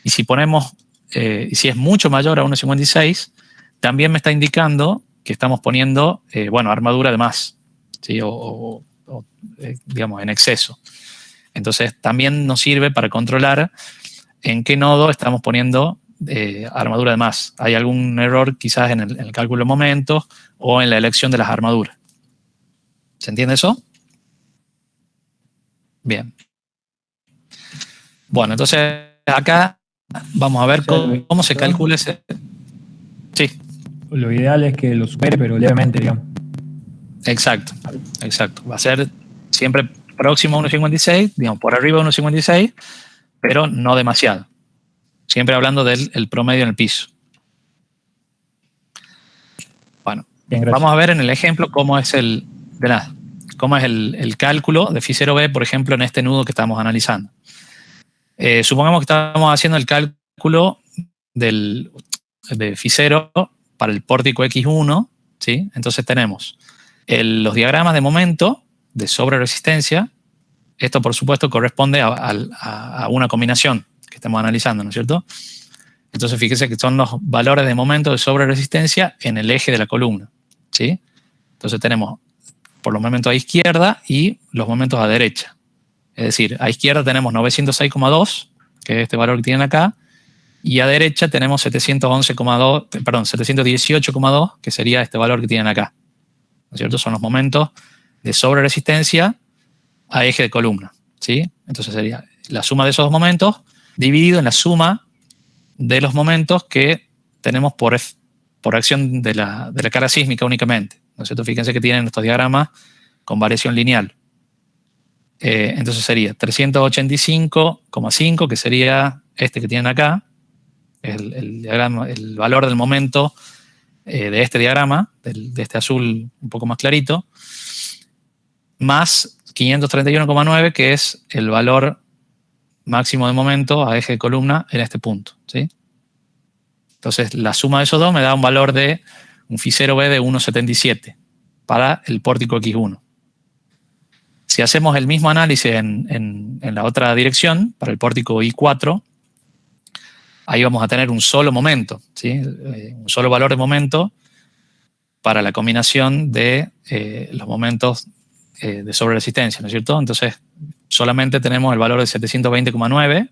Y si si es mucho mayor a 1,56, también me está indicando que estamos poniendo, armadura de más, ¿sí? Digamos, en exceso. Entonces, también nos sirve para controlar en qué nodo estamos poniendo armadura de más. Hay algún error quizás en el cálculo de momentos o en la elección de las armaduras. ¿Se entiende eso? Bien. Bueno, entonces acá vamos a ver cómo se calcula ese... Sí. Lo ideal es que lo supere, pero levemente, digamos. Exacto. Va a ser siempre próximo a 1,56, digamos, por arriba de 1,56, pero no demasiado. Siempre hablando del promedio en el piso. Bueno, bien, vamos a ver en el ejemplo cómo es el cálculo de Phi0b, por ejemplo, en este nudo que estamos analizando. Supongamos que estamos haciendo el cálculo de Phi0 para el pórtico X1, ¿sí? Entonces tenemos los diagramas de momento de sobreresistencia. Esto, por supuesto, corresponde a una combinación que estamos analizando, ¿no es cierto? Entonces, fíjese que son los valores de momento de sobreresistencia en el eje de la columna, ¿sí? Entonces tenemos por los momentos a izquierda y los momentos a derecha. Es decir, a izquierda tenemos 906,2, que es este valor que tienen acá, y a derecha tenemos 718,2, que sería este valor que tienen acá. ¿No es cierto? Son los momentos de sobreresistencia a eje de columna, ¿sí? Entonces sería la suma de esos dos momentos dividido en la suma de los momentos que tenemos por acción de la carga sísmica únicamente, ¿no es cierto? Fíjense que tienen estos diagramas con variación lineal. Entonces sería 385,5, que sería este que tienen acá, el valor del momento de este diagrama, de este azul un poco más clarito, más 531,9, que es el valor máximo de momento a eje de columna en este punto, ¿sí? Entonces, la suma de esos dos me da un valor de un Phi0b de 1,77 para el pórtico X1. Si hacemos el mismo análisis en la otra dirección, para el pórtico I4, ahí vamos a tener un solo momento, ¿sí? Un solo valor de momento para la combinación de los momentos de sobreresistencia, ¿no es cierto? Entonces, solamente tenemos el valor de 720,9,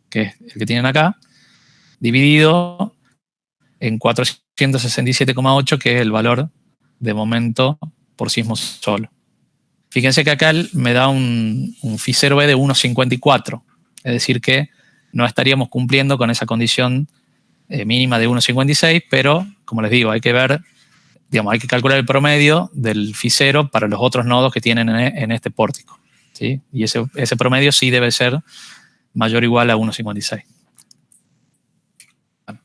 que es el que tienen acá, dividido en 467,8, que es el valor de momento por sismo solo. Fíjense que acá me da un Phi0b de 1,54, es decir que no estaríamos cumpliendo con esa condición mínima de 1,56, pero, como les digo, hay que ver, digamos, hay que calcular el promedio del Phi0 para los otros nodos que tienen en este pórtico, ¿sí? Y ese promedio sí debe ser mayor o igual a 1,56. Bueno,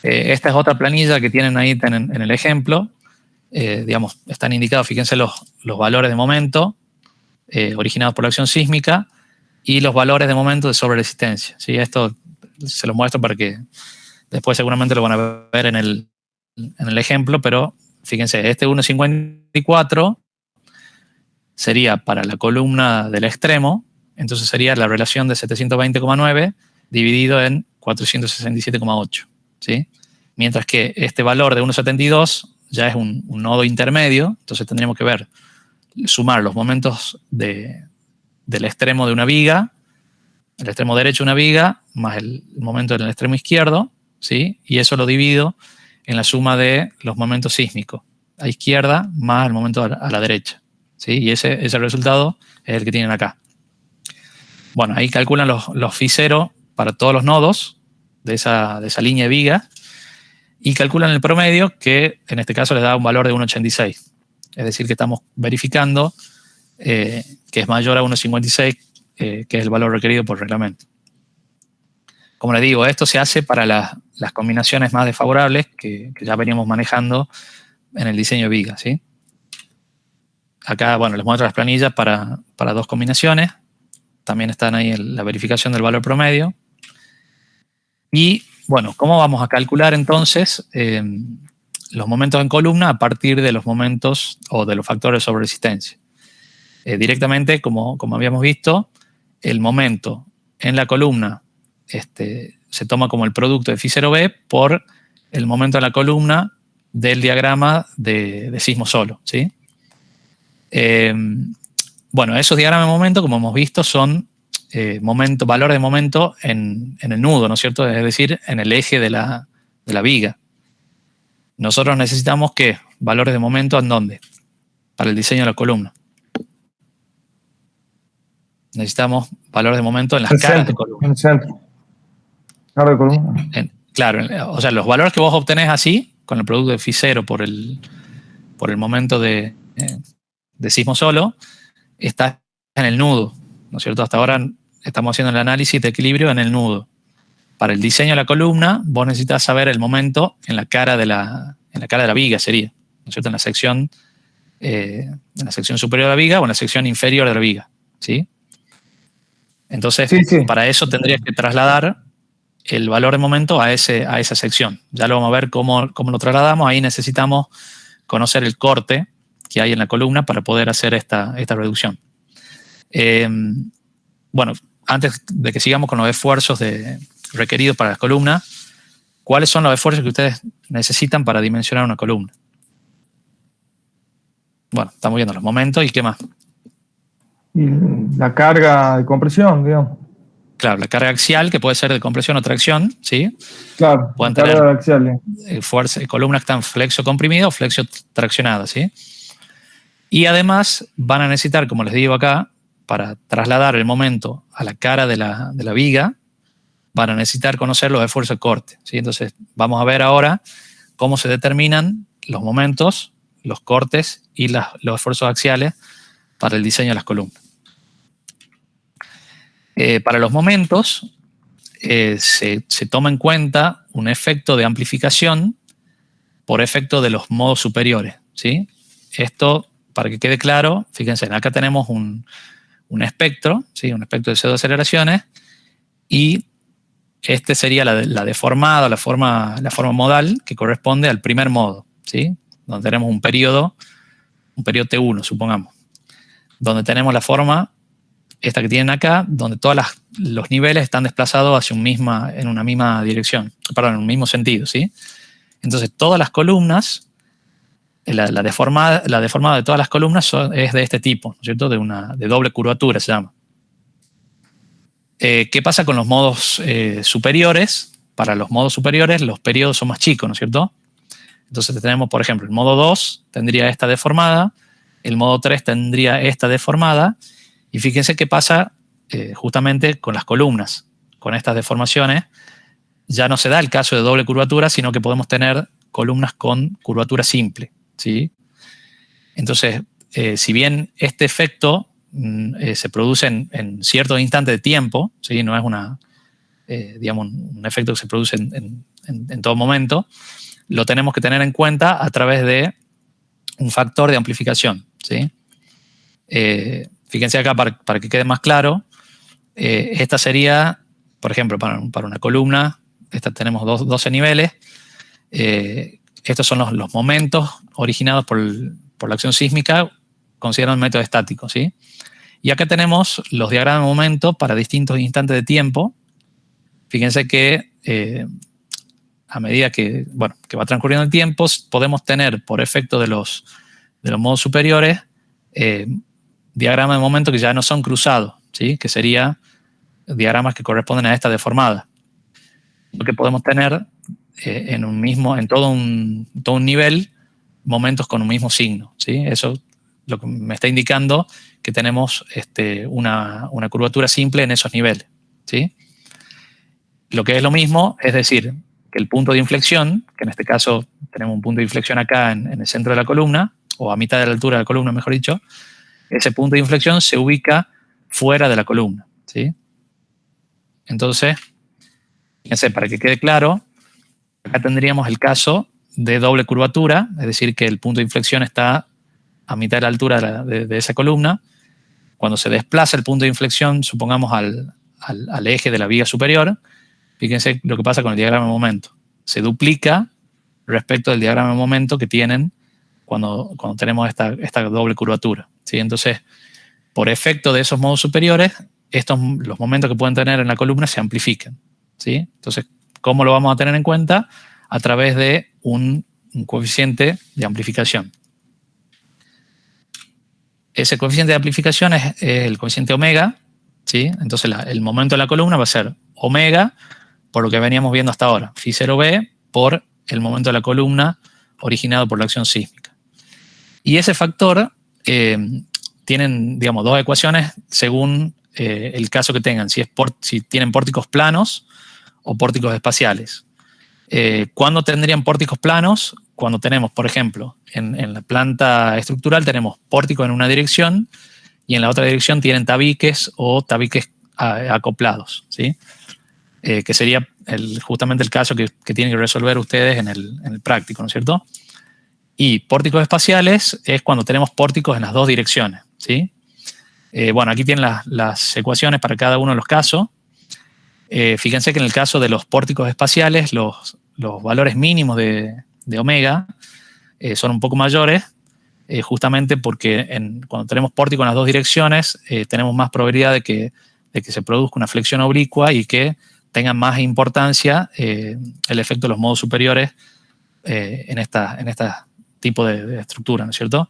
esta es otra planilla que tienen ahí en el ejemplo. Digamos, están indicados, fíjense, los valores de momento originados por la acción sísmica y los valores de momento de sobreresistencia, ¿sí? Esto se lo muestro para que después seguramente lo van a ver en el ejemplo, pero fíjense, este 1,54 sería para la columna del extremo, entonces sería la relación de 720,9 dividido en 467,8, ¿sí? Mientras que este valor de 1,72 ya es un nodo intermedio, entonces tendríamos que sumar los momentos del extremo de una viga, el extremo derecho de una viga, más el momento del extremo izquierdo, ¿sí? Y eso lo divido en la suma de los momentos sísmicos, a izquierda más el momento a la derecha, ¿sí? Y ese resultado es el que tienen acá. Bueno, ahí calculan los Phi0 para todos los nodos de esa línea de viga y calculan el promedio, que en este caso les da un valor de 1,86. Es decir, que estamos verificando que es mayor a 1,56, que es el valor requerido por reglamento. Como les digo, esto se hace para las combinaciones más desfavorables que ya veníamos manejando en el diseño de viga, ¿sí? Acá, bueno, les muestro las planillas para dos combinaciones. También están ahí la verificación del valor promedio. Y, bueno, ¿cómo vamos a calcular entonces los momentos en columna a partir de los momentos o de los factores de sobreresistencia? Directamente, como habíamos visto, el momento en la columna se toma como el producto de Phi0b por el momento en la columna del diagrama de sismo solo, ¿sí? Bueno, esos diagramas de momento, como hemos visto, son valores de momento en el nudo, ¿no es cierto? Es decir, en el eje de la viga. Nosotros necesitamos, ¿qué? Valores de momento, ¿en dónde? Para el diseño de la columna. Necesitamos valores de momento en las caras de columna. En el centro. Cara de columna. Claro, o sea, los valores que vos obtenés así, con el producto de Phi0 por el momento de sismo solo, está en el nudo, ¿no es cierto? Hasta ahora estamos haciendo el análisis de equilibrio en el nudo. Para el diseño de la columna, vos necesitas saber el momento en la cara de la viga, sería, ¿no es cierto? En la sección superior de la viga o en la sección inferior de la viga, ¿sí? Entonces, para eso tendrías que trasladar el valor de momento a esa sección. Ya lo vamos a ver cómo lo trasladamos. Ahí necesitamos conocer el corte que hay en la columna para poder hacer esta reducción. Bueno, antes de que sigamos con los esfuerzos requeridos para las columnas, ¿cuáles son los esfuerzos que ustedes necesitan para dimensionar una columna? Bueno, estamos viendo los momentos y ¿qué más? Y la carga de compresión, digamos. Claro, la carga axial, que puede ser de compresión o tracción, ¿sí? Claro, pueden carga tener axial. columnas que están flexo comprimidas o flexo traccionadas, ¿sí? Y además van a necesitar, como les digo acá, para trasladar el momento a la cara de la viga, van a necesitar conocer los esfuerzos de corte, ¿sí? Entonces, vamos a ver ahora cómo se determinan los momentos, los cortes y los esfuerzos axiales para el diseño de las columnas. Para los momentos, se toma en cuenta un efecto de amplificación por efecto de los modos superiores, ¿sí? Esto, para que quede claro, fíjense, acá tenemos un espectro, ¿sí? Un espectro de pseudoaceleraciones, y este sería la deformada, la forma modal que corresponde al primer modo, ¿sí? Donde tenemos un periodo T1, supongamos, donde tenemos la forma, esta que tienen acá, donde todos los niveles están desplazados en una misma dirección, perdón, en un mismo sentido, ¿sí? Entonces, todas las columnas, la deformada de todas las columnas es de este tipo, ¿no es cierto? De doble curvatura se llama. ¿Qué pasa con los modos superiores? Para los modos superiores, los periodos son más chicos, ¿no es cierto? Entonces tenemos, por ejemplo, el modo 2 tendría esta deformada, el modo 3 tendría esta deformada, y fíjense qué pasa justamente con las columnas. Con estas deformaciones ya no se da el caso de doble curvatura, sino que podemos tener columnas con curvatura simple, ¿sí? Entonces, si bien este efecto se produce en ciertos instantes de tiempo, ¿sí? No es digamos, un efecto que se produce en todo momento, lo tenemos que tener en cuenta a través de un factor de amplificación, ¿sí? Fíjense acá para que quede más claro, esta sería, por ejemplo, para una columna, tenemos 12 niveles, estos son los momentos originados por la acción sísmica, considerando el método estático, ¿sí? Y acá tenemos los diagramas de momento para distintos instantes de tiempo. Fíjense que a medida que va transcurriendo el tiempo, podemos tener, por efecto de los modos superiores, diagramas de momento que ya no son cruzados, ¿sí? Que serían diagramas que corresponden a esta deformada. Lo que podemos tener en todo un nivel, momentos con un mismo signo, ¿sí? Eso lo que me está indicando que tenemos una curvatura simple en esos niveles, ¿sí? Lo que es lo mismo, es decir, que el punto de inflexión, que en este caso tenemos un punto de inflexión acá en el centro de la columna, o a mitad de la altura de la columna, mejor dicho, ese punto de inflexión se ubica fuera de la columna, ¿sí? Entonces, fíjense, para que quede claro, acá tendríamos el caso de doble curvatura, es decir, que el punto de inflexión está a mitad de la altura de esa columna. Cuando se desplaza el punto de inflexión, supongamos al eje de la viga superior, fíjense lo que pasa con el diagrama de momento. Se duplica respecto del diagrama de momento que tienen cuando tenemos esta doble curvatura, ¿sí? Entonces, por efecto de esos modos superiores, los momentos que pueden tener en la columna se amplifican, ¿sí? Entonces, ¿cómo lo vamos a tener en cuenta? A través de un coeficiente de amplificación. Ese coeficiente de amplificación es el coeficiente omega, ¿sí? Entonces, el momento de la columna va a ser omega por lo que veníamos viendo hasta ahora, Φ0b por el momento de la columna originado por la acción sísmica. Y ese factor tienen, digamos, dos ecuaciones según el caso que tengan, si tienen pórticos planos o pórticos espaciales. ¿Cuándo tendrían pórticos planos? Cuando tenemos, por ejemplo, en la planta estructural tenemos pórtico en una dirección y en la otra dirección tienen tabiques o tabiques acoplados, ¿sí? Que sería justamente el caso que tienen que resolver ustedes en el práctico, ¿no es cierto? Y pórticos espaciales es cuando tenemos pórticos en las dos direcciones, ¿sí? Bueno, aquí tienen las ecuaciones para cada uno de los casos. Fíjense que en el caso de los pórticos espaciales, los valores mínimos de omega son un poco mayores, justamente porque cuando tenemos pórtico en las dos direcciones, tenemos más probabilidad de que se produzca una flexión oblicua y que tenga más importancia el efecto de los modos superiores en este tipo de estructura, ¿no es cierto?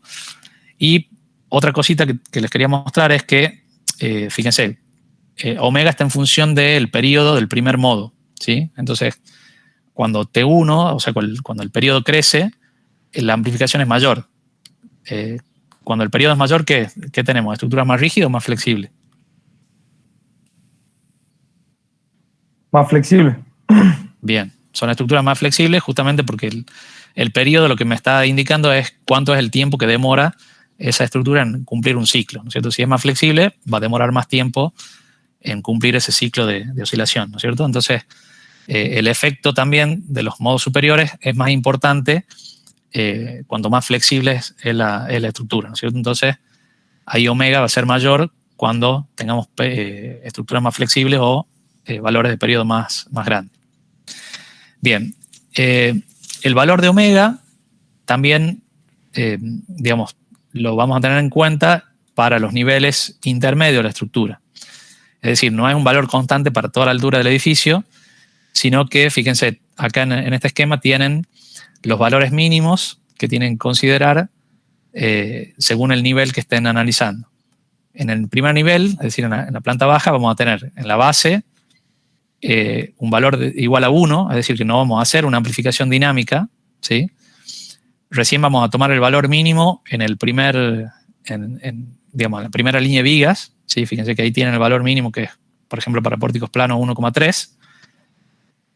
Y otra cosita que les quería mostrar es que, fíjense, omega está en función del periodo del primer modo, ¿sí? Entonces, cuando T1, o sea, cuando el periodo crece, la amplificación es mayor. Cuando el periodo es mayor, ¿qué tenemos? ¿Estructuras más rígidas o más flexibles? Más flexible. Bien, son estructuras más flexibles justamente porque el periodo lo que me está indicando es cuánto es el tiempo que demora esa estructura en cumplir un ciclo, ¿no es cierto? Si es más flexible, va a demorar más tiempo en cumplir ese ciclo de oscilación, ¿no es cierto? Entonces, el efecto también de los modos superiores es más importante cuanto más flexible es la estructura, ¿no es cierto? Entonces, ahí omega va a ser mayor cuando tengamos estructuras más flexibles o valores de periodo más grandes. Bien, el valor de omega también, digamos, lo vamos a tener en cuenta para los niveles intermedios de la estructura. Es decir, no es un valor constante para toda la altura del edificio, sino que, fíjense, acá en este esquema tienen los valores mínimos que tienen que considerar según el nivel que estén analizando. En el primer nivel, es decir, en la planta baja, vamos a tener en la base un valor igual a 1, es decir, que no vamos a hacer una amplificación dinámica, ¿sí? Recién vamos a tomar el valor mínimo en el digamos, en la primera línea de vigas, ¿sí? Fíjense que ahí tienen el valor mínimo que es, por ejemplo, para pórticos planos 1,3,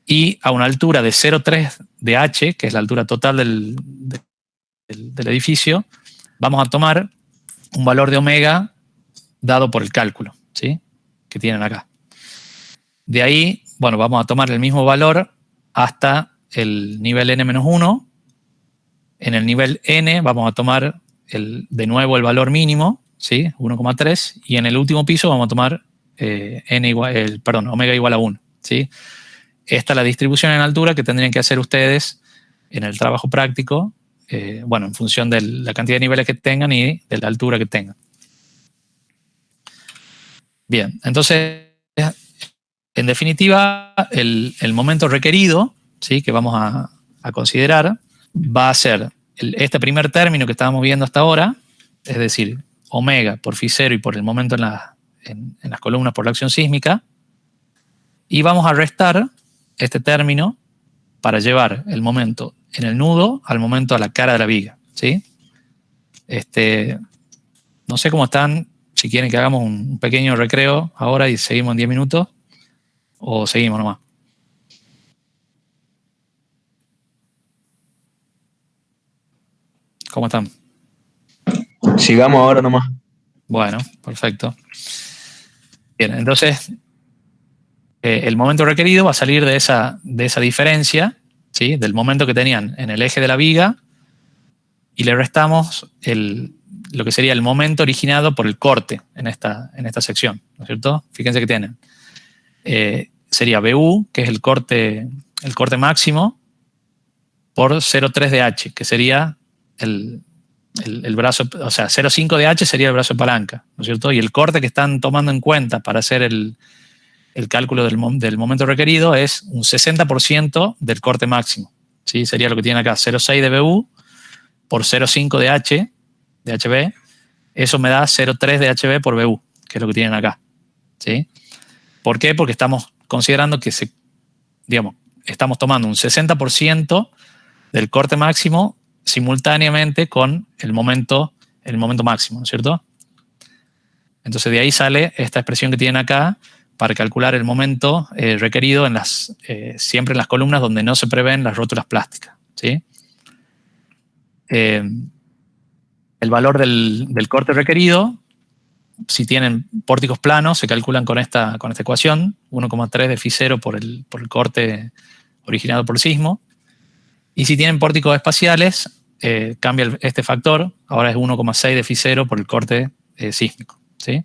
y a una altura de 0,3 de H, que es la altura total del edificio, vamos a tomar un valor de omega dado por el cálculo, ¿sí? Que tienen acá. De ahí, bueno, vamos a tomar el mismo valor hasta el nivel n-1. En el nivel n vamos a tomar de nuevo el valor mínimo, ¿sí? 1,3. Y en el último piso vamos a tomar omega igual a 1, ¿sí? Esta es la distribución en altura que tendrían que hacer ustedes en el trabajo práctico, bueno, en función de la cantidad de niveles que tengan y de la altura que tengan. Bien, entonces, en definitiva, el momento requerido, ¿sí? Que vamos a considerar va a ser este primer término que estábamos viendo hasta ahora, es decir, omega por φ0 y por el momento en las columnas por la acción sísmica, y vamos a restar este término para llevar el momento en el nudo al momento a la cara de la viga, ¿sí? No sé cómo están, si quieren que hagamos un pequeño recreo ahora y seguimos en 10 minutos, o seguimos nomás. ¿Cómo están? Sigamos ahora nomás. Bueno, perfecto. Bien, entonces el momento requerido va a salir de esa diferencia, ¿sí? Del momento que tenían en el eje de la viga, y le restamos lo que sería el momento originado por el corte en esta sección, ¿no es cierto? Fíjense que tienen. Sería BU, que es el corte máximo, por 0,3 de H, que sería el brazo, o sea, 0,5 de H sería el brazo de palanca, ¿no es cierto? Y el corte que están tomando en cuenta para hacer el cálculo del momento requerido es un 60% del corte máximo, ¿sí? Sería lo que tienen acá, 0,6 de BU por 0,5 de H, de HB, eso me da 0,3 de HB por BU, que es lo que tienen acá, ¿sí? ¿Por qué? Porque estamos considerando que estamos tomando un 60% del corte máximo simultáneamente con el momento máximo, ¿no es cierto? Entonces de ahí sale esta expresión que tienen acá para calcular el momento requerido siempre en las columnas donde no se prevén las rótulas plásticas, ¿sí? El valor del corte requerido si tienen pórticos planos, se calculan con esta ecuación, 1,3 de φ0 por el corte originado por el sismo. Y si tienen pórticos espaciales, cambia este factor, ahora es 1,6 de φ0 por el corte sísmico, ¿sí?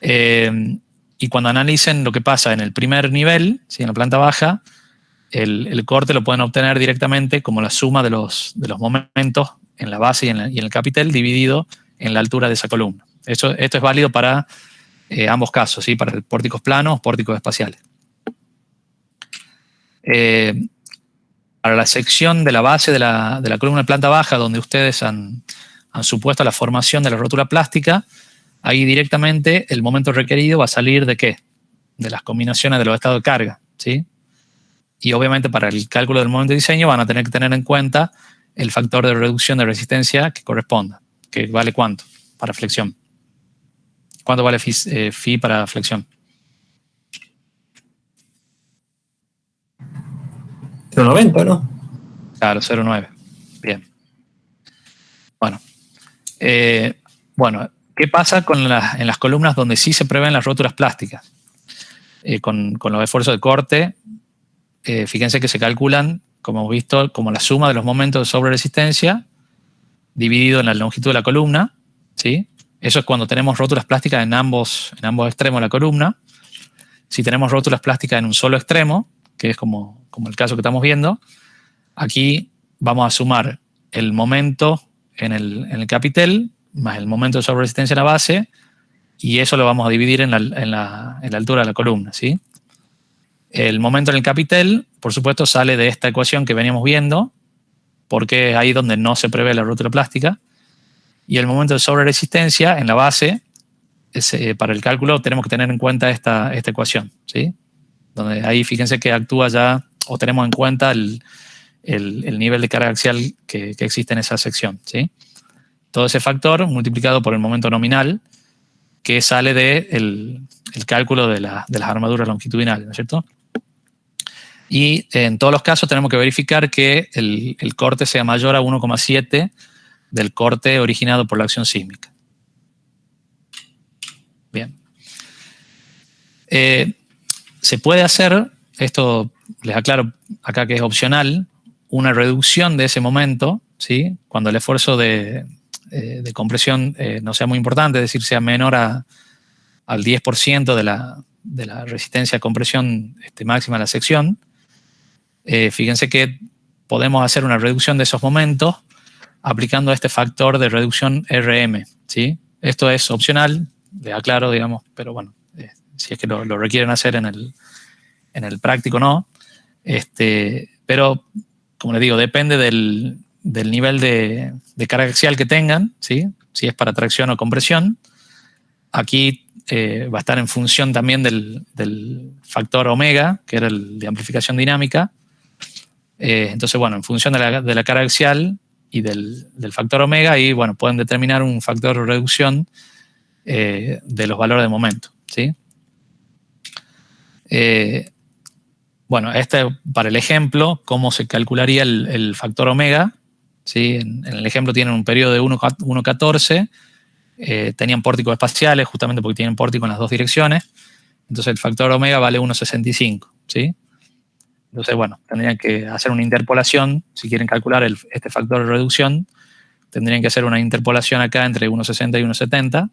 Y cuando analicen lo que pasa en el primer nivel, ¿sí? En la planta baja, el corte lo pueden obtener directamente como la suma de los momentos en la base y en el capitel dividido en la altura de esa columna. Esto es válido para ambos casos, ¿sí? Para pórticos planos, pórticos espaciales. Para la sección de la base de la columna de planta baja, donde ustedes han supuesto la formación de la rotura plástica, ahí directamente el momento requerido va a salir ¿de qué? De las combinaciones de los estados de carga, ¿sí? Y obviamente para el cálculo del momento de diseño van a tener que tener en cuenta el factor de reducción de resistencia que corresponda, que vale ¿cuánto? Para flexión. ¿Cuánto vale phi para flexión? 0,90, ¿no? Claro, 0,9. Bien. Bueno, ¿qué pasa en las columnas donde sí se prevén las roturas plásticas? Con los esfuerzos de corte, fíjense que se calculan, como hemos visto, como la suma de los momentos de sobreresistencia dividido en la longitud de la columna, ¿sí? Eso es cuando tenemos rótulas plásticas en ambos extremos de la columna. Si tenemos rótulas plásticas en un solo extremo, que es como el caso que estamos viendo, aquí vamos a sumar el momento en el capitel más el momento de sobreresistencia en la base, y eso lo vamos a dividir en la altura de la columna, ¿sí? El momento en el capitel, por supuesto, sale de esta ecuación que veníamos viendo, porque es ahí donde no se prevé la rotura plástica. Y el momento de sobreresistencia en la base, para el cálculo tenemos que tener en cuenta esta ecuación, ¿sí? Donde ahí fíjense que actúa ya, o tenemos en cuenta el nivel de carga axial que existe en esa sección, ¿sí? Todo ese factor multiplicado por el momento nominal que sale del cálculo de las armaduras longitudinales, ¿no es cierto? Y en todos los casos tenemos que verificar que el corte sea mayor a 1,7 del corte originado por la acción sísmica. Bien. Se puede hacer, esto les aclaro acá que es opcional, una reducción de ese momento, ¿sí? Cuando el esfuerzo de compresión no sea muy importante, es decir, sea menor al 10% de la resistencia a compresión máxima de la sección. Fíjense que podemos hacer una reducción de esos momentos aplicando este factor de reducción RM, ¿sí? Esto es opcional, les aclaro, digamos, pero bueno, si es que lo requieren hacer en el práctico, no. Pero, como les digo, depende del nivel de carga axial que tengan, ¿sí? Si es para tracción o compresión. Aquí va a estar en función también del factor omega, que era el de amplificación dinámica. Entonces, bueno, en función de la carga axial y del factor omega, ahí, bueno, pueden determinar un factor de reducción de los valores de momento, ¿sí? Bueno, para el ejemplo, cómo se calcularía el factor omega, ¿sí? En el ejemplo tienen un periodo de 1,14, tenían pórticos espaciales justamente porque tienen pórtico en las dos direcciones, entonces el factor omega vale 1,65, ¿sí? Entonces, bueno, tendrían que hacer una interpolación, si quieren calcular este factor de reducción, tendrían que hacer una interpolación acá entre 1,60 y 1,70,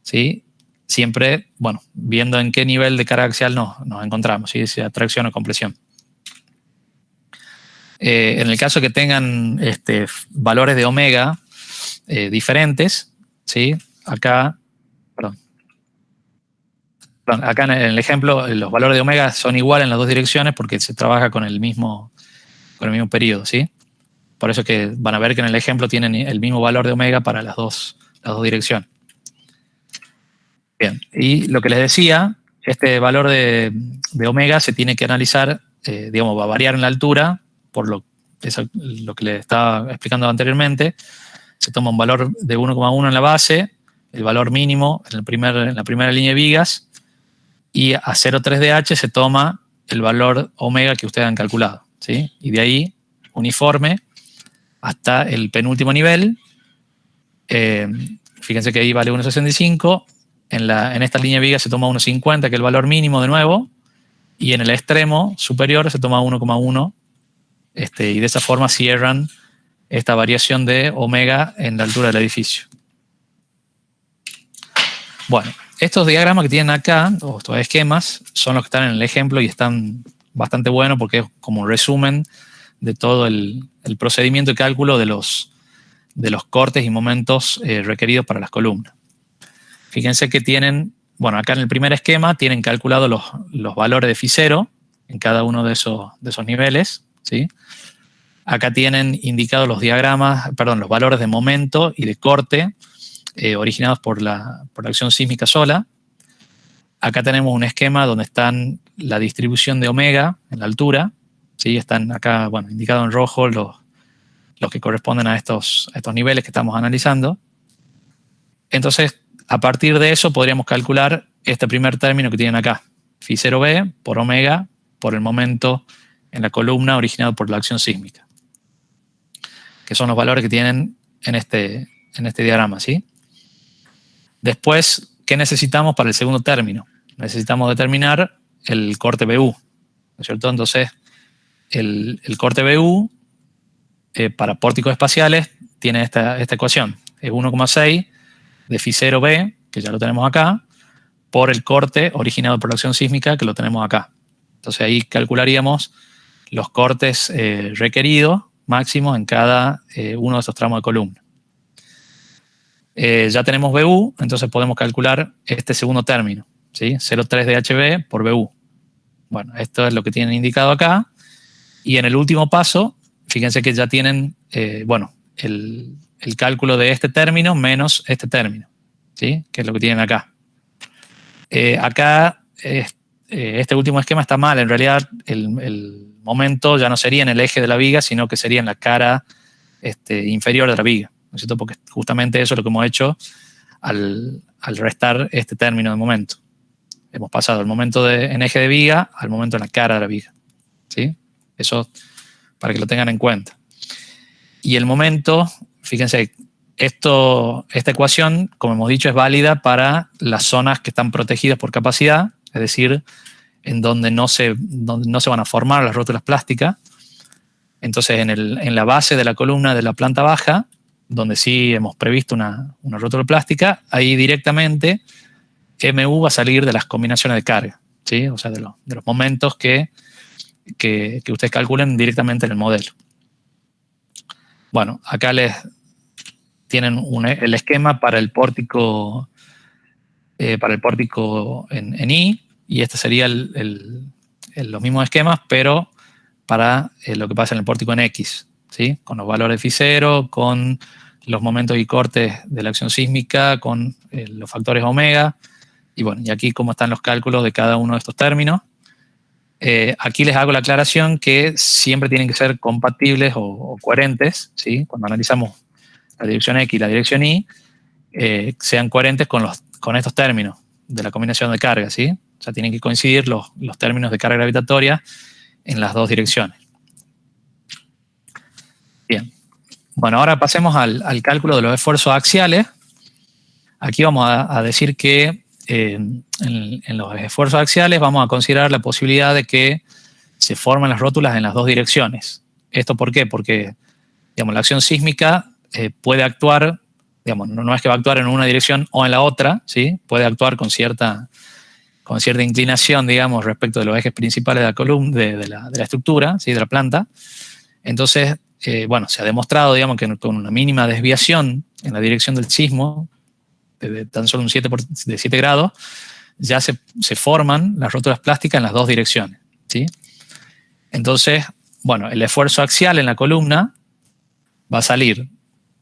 ¿sí? Siempre, bueno, viendo en qué nivel de carga axial nos encontramos, ¿sí? Si tracción o compresión. En el caso que tengan valores de omega diferentes, ¿sí? Acá en el ejemplo los valores de omega son iguales en las dos direcciones porque se trabaja con el mismo periodo, ¿sí? Por eso que van a ver que en el ejemplo tienen el mismo valor de omega para las dos direcciones. Bien, y lo que les decía, este valor de omega se tiene que analizar, digamos, va a variar en la altura, por lo que les estaba explicando anteriormente. Se toma un valor de 1,1 en la base, el valor mínimo en la primera línea de vigas, y a 0,3 de H se toma el valor omega que ustedes han calculado, ¿sí? Y de ahí, uniforme, hasta el penúltimo nivel. fíjense que ahí vale 1,65. En esta línea de viga se toma 1,50, que es el valor mínimo de nuevo, y en el extremo superior se toma 1,1, y de esa forma cierran esta variación de omega en la altura del edificio. Bueno, estos diagramas que tienen acá, o estos esquemas, son los que están en el ejemplo y están bastante buenos porque es como un resumen de todo el procedimiento de cálculo de los cortes y momentos requeridos para las columnas. Fíjense que tienen, bueno, acá en el primer esquema tienen calculado los valores de Phi0 en cada uno de esos niveles, ¿sí? Acá tienen indicados los diagramas, perdón, los valores de momento y de corte originados por la acción sísmica sola. Acá tenemos un esquema donde están la distribución de omega en la altura, ¿sí? Están acá, bueno, indicados en rojo los que corresponden a estos niveles que estamos analizando. Entonces, a partir de eso podríamos calcular este primer término que tienen acá, Phi0b por omega por el momento en la columna originado por la acción sísmica, que son los valores que tienen en este diagrama, ¿sí? Después, ¿qué necesitamos para el segundo término? Necesitamos determinar el corte BU, ¿no es cierto? Entonces, el corte BU para pórticos espaciales tiene esta ecuación. Es 1,6 de Phi0b, que ya lo tenemos acá, por el corte originado por la acción sísmica, que lo tenemos acá. Entonces ahí calcularíamos los cortes requeridos máximos en cada uno de estos tramos de columna. Ya tenemos BU, entonces podemos calcular este segundo término, ¿sí? 0,3 de HB por BU. Bueno, esto es lo que tienen indicado acá. Y en el último paso, fíjense que ya tienen, bueno, el cálculo de este término menos este término, ¿sí? Que es lo que tienen acá. Acá, este último esquema está mal. En realidad, el momento ya no sería en el eje de la viga, sino que sería en la cara inferior de la viga, ¿no es cierto? Porque justamente eso es lo que hemos hecho al restar este término de momento. Hemos pasado el momento en eje de viga al momento en la cara de la viga, ¿sí? Eso para que lo tengan en cuenta. Y el momento, fíjense, esta ecuación, como hemos dicho, es válida para las zonas que están protegidas por capacidad, es decir, en donde no se van a formar las rótulas plásticas. Entonces, en la base de la columna de la planta baja, donde sí hemos previsto una rótula plástica, ahí directamente MU va a salir de las combinaciones de carga, ¿sí? O sea, de los momentos que ustedes calculen directamente en el modelo. Bueno, acá les tienen el esquema para el pórtico en I, y este sería los mismos esquemas, pero para lo que pasa en el pórtico en X, ¿sí? Con los valores de Phi0, con los momentos y cortes de la acción sísmica, con los factores omega, y bueno, y aquí cómo están los cálculos de cada uno de estos términos. Aquí les hago la aclaración que siempre tienen que ser compatibles o coherentes, ¿sí? Cuando analizamos la dirección X y la dirección Y, sean coherentes con estos términos de la combinación de cargas, ¿sí? O sea, tienen que coincidir los términos de carga gravitatoria en las dos direcciones. Bien. Bueno, ahora pasemos al cálculo de los esfuerzos axiales. Aquí vamos a decir que en los esfuerzos axiales vamos a considerar la posibilidad de que se formen las rótulas en las dos direcciones. ¿Esto por qué? Porque, digamos, la acción sísmica puede actuar, digamos, no es que va a actuar en una dirección o en la otra, ¿sí? Puede actuar con cierta inclinación, digamos, respecto de los ejes principales de la columna, de la estructura, ¿sí? De la planta. Entonces, bueno, se ha demostrado, digamos, que con una mínima desviación en la dirección del sismo, de tan solo de 7 grados, ya se forman las rótulas plásticas en las dos direcciones, ¿sí? Entonces, bueno, el esfuerzo axial en la columna va a salir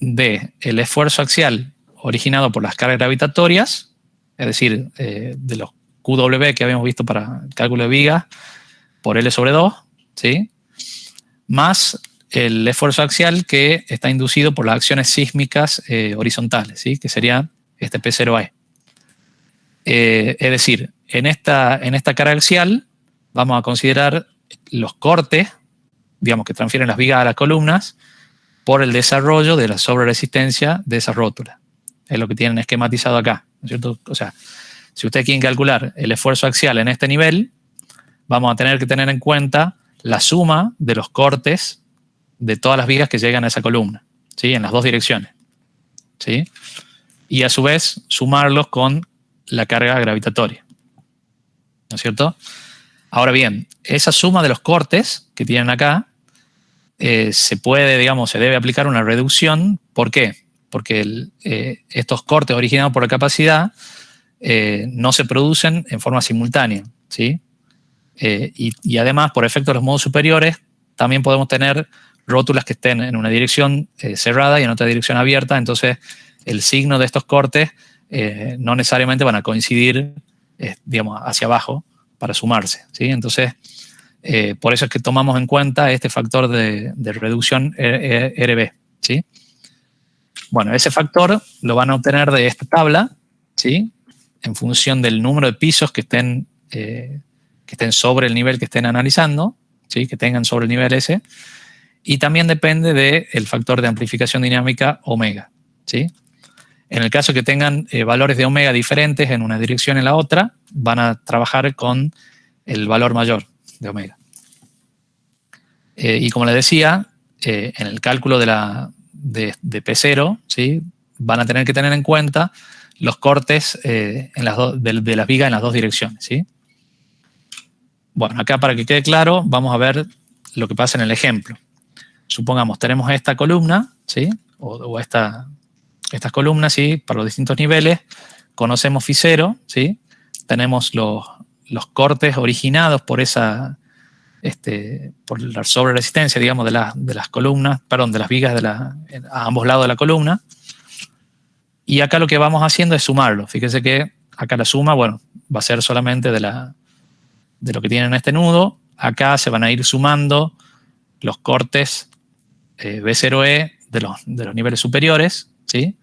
del esfuerzo axial originado por las cargas gravitatorias, es decir, de los QW que habíamos visto para el cálculo de vigas por L sobre 2, ¿sí? Más el esfuerzo axial que está inducido por las acciones sísmicas horizontales, ¿sí? Que sería este P0E. Es decir, en esta carga axial vamos a considerar los cortes, digamos, que transfieren las vigas a las columnas por el desarrollo de la sobreresistencia de esa rótula, es lo que tienen esquematizado acá, ¿no es cierto? O sea, si ustedes quieren calcular el esfuerzo axial en este nivel, vamos a tener que tener en cuenta la suma de los cortes de todas las vigas que llegan a esa columna, ¿sí? En las dos direcciones, ¿sí? Y a su vez sumarlos con la carga gravitatoria, ¿no es cierto? Ahora bien, esa suma de los cortes que tienen acá se puede, digamos, se debe aplicar una reducción. ¿Por qué? Porque estos cortes originados por la capacidad no se producen en forma simultánea, ¿sí? Y además, por efecto de los modos superiores, también podemos tener rótulas que estén en una dirección cerrada y en otra dirección abierta. Entonces, el signo de estos cortes no necesariamente van a coincidir, digamos, hacia abajo para sumarse, ¿sí? Entonces, por eso es que tomamos en cuenta este factor de reducción RB, ¿sí? Bueno, ese factor lo van a obtener de esta tabla, ¿sí? En función del número de pisos que estén sobre el nivel que estén analizando, ¿sí? Que tengan sobre el nivel ese. Y también depende del factor de amplificación dinámica omega, ¿sí? En el caso que tengan valores de omega diferentes en una dirección y en la otra, van a trabajar con el valor mayor de omega. Y como les decía, en el cálculo de P0, ¿sí? Van a tener que tener en cuenta los cortes de las vigas en las dos direcciones, ¿sí? Bueno, acá para que quede claro, vamos a ver lo que pasa en el ejemplo. Supongamos, tenemos esta columna, ¿sí? O estas columnas, ¿sí? Para los distintos niveles, conocemos Φ0, ¿sí? Tenemos los cortes originados por por la sobreresistencia, digamos, de las columnas, perdón, de las vigas a ambos lados de la columna. Y acá lo que vamos haciendo es sumarlo. Fíjense que acá la suma, bueno, va a ser solamente de lo que tienen en este nudo. Acá se van a ir sumando los cortes B0E de los niveles superiores, ¿sí?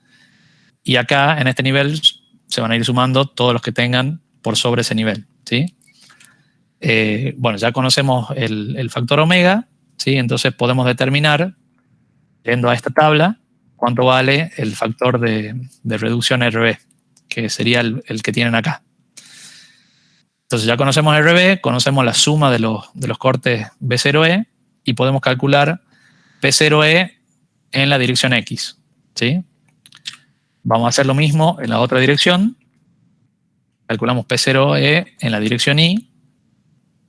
Y acá, en este nivel, se van a ir sumando todos los que tengan por sobre ese nivel, ¿sí? Bueno, ya conocemos el factor omega, ¿sí? Entonces podemos determinar, yendo a esta tabla, cuánto vale el factor de reducción RB, que sería el que tienen acá. Entonces ya conocemos RB, conocemos la suma de los cortes B0E y podemos calcular P0E en la dirección X, ¿sí? Vamos a hacer lo mismo en la otra dirección. Calculamos P0E en la dirección Y,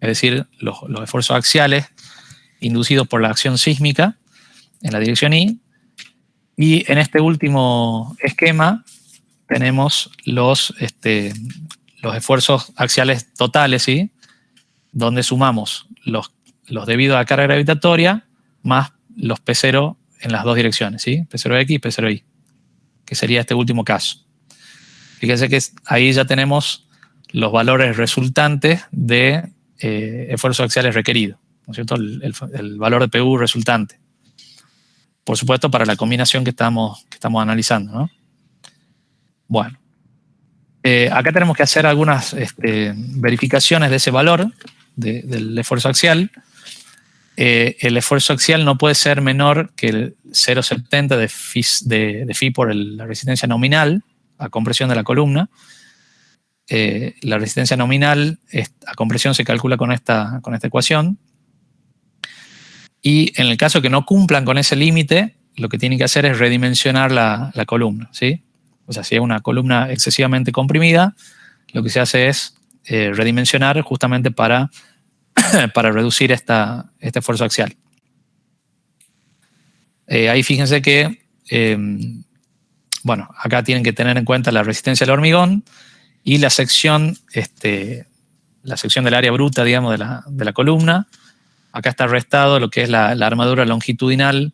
es decir, los esfuerzos axiales inducidos por la acción sísmica en la dirección Y. Y en este último esquema tenemos los esfuerzos axiales totales, ¿sí? Donde sumamos los debido a la carga gravitatoria más los P0 en las dos direcciones, ¿sí? P0X y P0Y, que sería este último caso. Fíjense que ahí ya tenemos los valores resultantes de esfuerzos axiales requeridos, ¿no es cierto? El valor de PU resultante. Por supuesto, para la combinación que estamos analizando, ¿no? Bueno. Acá tenemos que hacer algunas verificaciones de ese valor del esfuerzo axial. El esfuerzo axial no puede ser menor que el 0,70 de phi por la resistencia nominal a compresión de la columna. La resistencia nominal a compresión se calcula con esta ecuación. Y en el caso que no cumplan con ese límite, lo que tienen que hacer es redimensionar la columna, ¿sí? O sea, si es una columna excesivamente comprimida, lo que se hace es redimensionar justamente para reducir este esfuerzo axial. Ahí fíjense que, bueno, acá tienen que tener en cuenta la resistencia del hormigón y la sección del área bruta, digamos, de la columna. Acá está restado lo que es la armadura longitudinal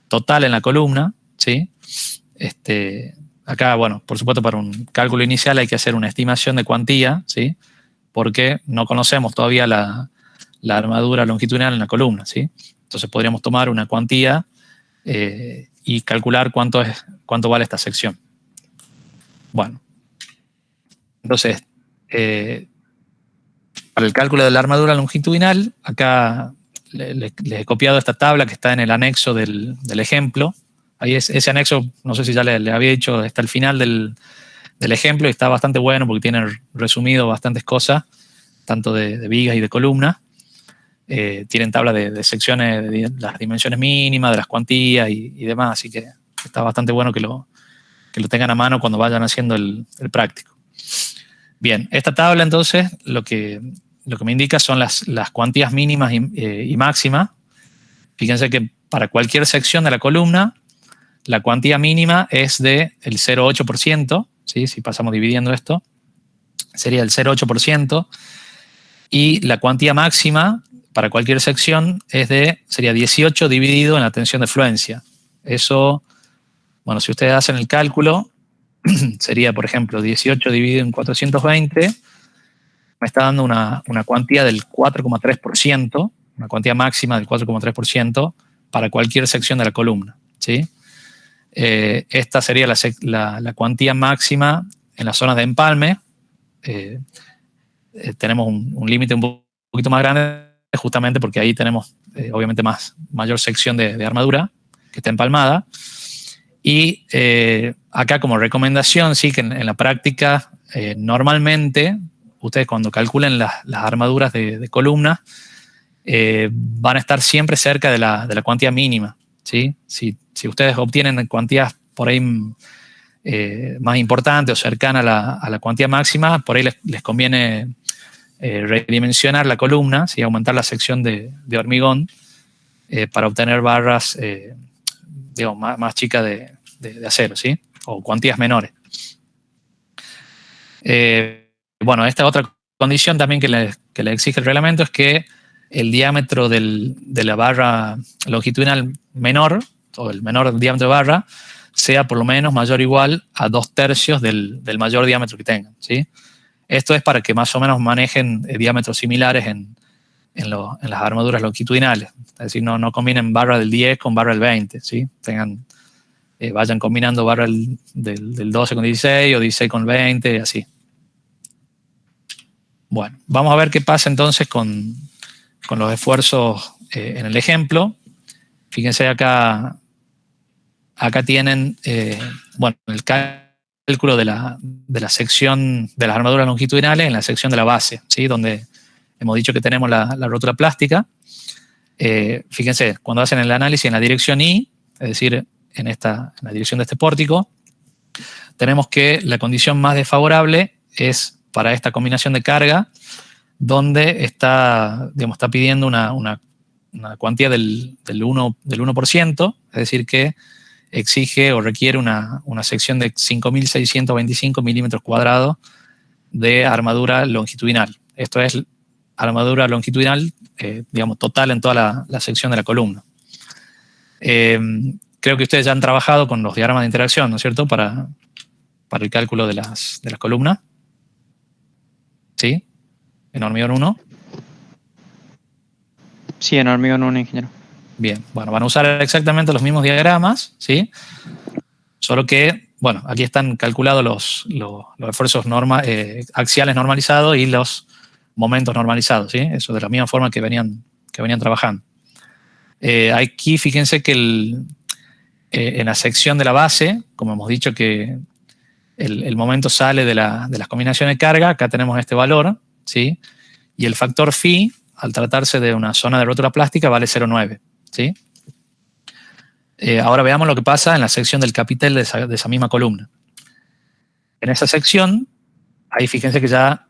total en la columna, ¿sí? Acá, bueno, por supuesto, para un cálculo inicial hay que hacer una estimación de cuantía, ¿sí? Porque no conocemos todavía la armadura longitudinal en la columna, ¿sí? Entonces podríamos tomar una cuantía y calcular cuánto vale esta sección. Bueno, entonces, para el cálculo de la armadura longitudinal, acá les he copiado esta tabla que está en el anexo del ejemplo, Ahí ese anexo, no sé si ya le había dicho, está al final del ejemplo y está bastante bueno porque tiene resumido bastantes cosas, tanto de vigas y de columnas. Tienen tabla de secciones, de las dimensiones mínimas, de las cuantías y demás, así que está bastante bueno que lo tengan a mano cuando vayan haciendo el práctico. Bien, esta tabla entonces lo que me indica son las cuantías mínimas y máximas. Fíjense que para cualquier sección de la columna, la cuantía mínima es del 0,8%, ¿sí? Si pasamos dividiendo esto, sería el 0,8%, y la cuantía máxima para cualquier sección sería 18 dividido en la tensión de fluencia. Eso, bueno, si ustedes hacen el cálculo, sería, por ejemplo, 18 dividido en 420, me está dando una cuantía del 4,3%, una cuantía máxima del 4,3% para cualquier sección de la columna, ¿sí? Esta sería la cuantía máxima en las zonas de empalme. Tenemos un límite un poquito más grande justamente porque ahí tenemos obviamente mayor sección de armadura que está empalmada. Y acá como recomendación, sí, que en la práctica normalmente ustedes cuando calculen las armaduras de columna van a estar siempre cerca de la cuantía mínima, ¿sí? Si ustedes obtienen cuantías por ahí más importantes o cercanas a la cuantía máxima, por ahí les conviene redimensionar la columna, ¿sí? Aumentar la sección de hormigón para obtener barras digamos, más chicas de acero, ¿sí? O cuantías menores. Bueno, esta otra condición también que le exige el reglamento es que el diámetro de la barra longitudinal menor, o el menor diámetro de barra, sea por lo menos mayor o igual a 2/3 del mayor diámetro que tengan, ¿sí? Esto es para que más o menos manejen diámetros similares en las armaduras longitudinales. Es decir, no combinen barra del 10 con barra del 20, ¿sí? Vayan combinando barra del 12 con 16 o 16 con 20 y así. Bueno, vamos a ver qué pasa entonces con los esfuerzos en el ejemplo. Fíjense acá tienen, bueno, el cálculo de la sección de las armaduras longitudinales en la sección de la base, ¿sí? Donde hemos dicho que tenemos la rótula plástica. Fíjense, cuando hacen el análisis en la dirección Y, es decir, en la dirección de este pórtico, tenemos que la condición más desfavorable es para esta combinación de carga, donde está pidiendo una cuantía del 1%, es decir, que exige o requiere una sección de 5.625 milímetros cuadrados de armadura longitudinal. Esto es armadura longitudinal, digamos, total en toda la sección de la columna. Creo que ustedes ya han trabajado con los diagramas de interacción, ¿no es cierto?, para el cálculo de las columnas. ¿Sí? ¿En hormigón 1? Sí, en hormigón 1, ingeniero. Bien, bueno, van a usar exactamente los mismos diagramas, ¿sí? Solo que, bueno, aquí están calculados los esfuerzos axiales normalizados y los momentos normalizados, ¿sí? Eso de la misma forma que venían trabajando. Aquí fíjense que en la sección de la base, como hemos dicho que el momento sale de las combinaciones de carga, acá tenemos este valor, ¿sí? Y el factor phi, al tratarse de una zona de rótula plástica, vale 0,9, ¿sí? Ahora veamos lo que pasa en la sección del capitel de esa misma columna. En esa sección, ahí fíjense que ya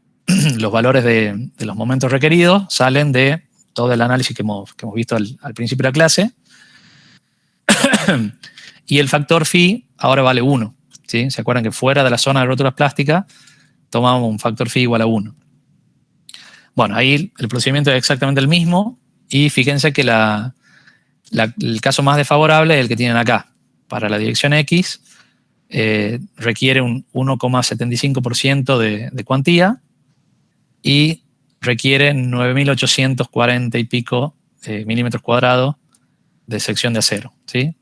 los valores de los momentos requeridos salen de todo el análisis que hemos visto al principio de la clase. Y el factor phi ahora vale 1, ¿sí? ¿Se acuerdan que fuera de la zona de rótulas plásticas tomamos un factor phi igual a 1? Bueno, ahí el procedimiento es exactamente el mismo y fíjense que el caso más desfavorable es el que tienen acá. Para la dirección X requiere un 1,75% de cuantía y requiere 9.840 y pico milímetros cuadrados de sección de acero, ¿sí?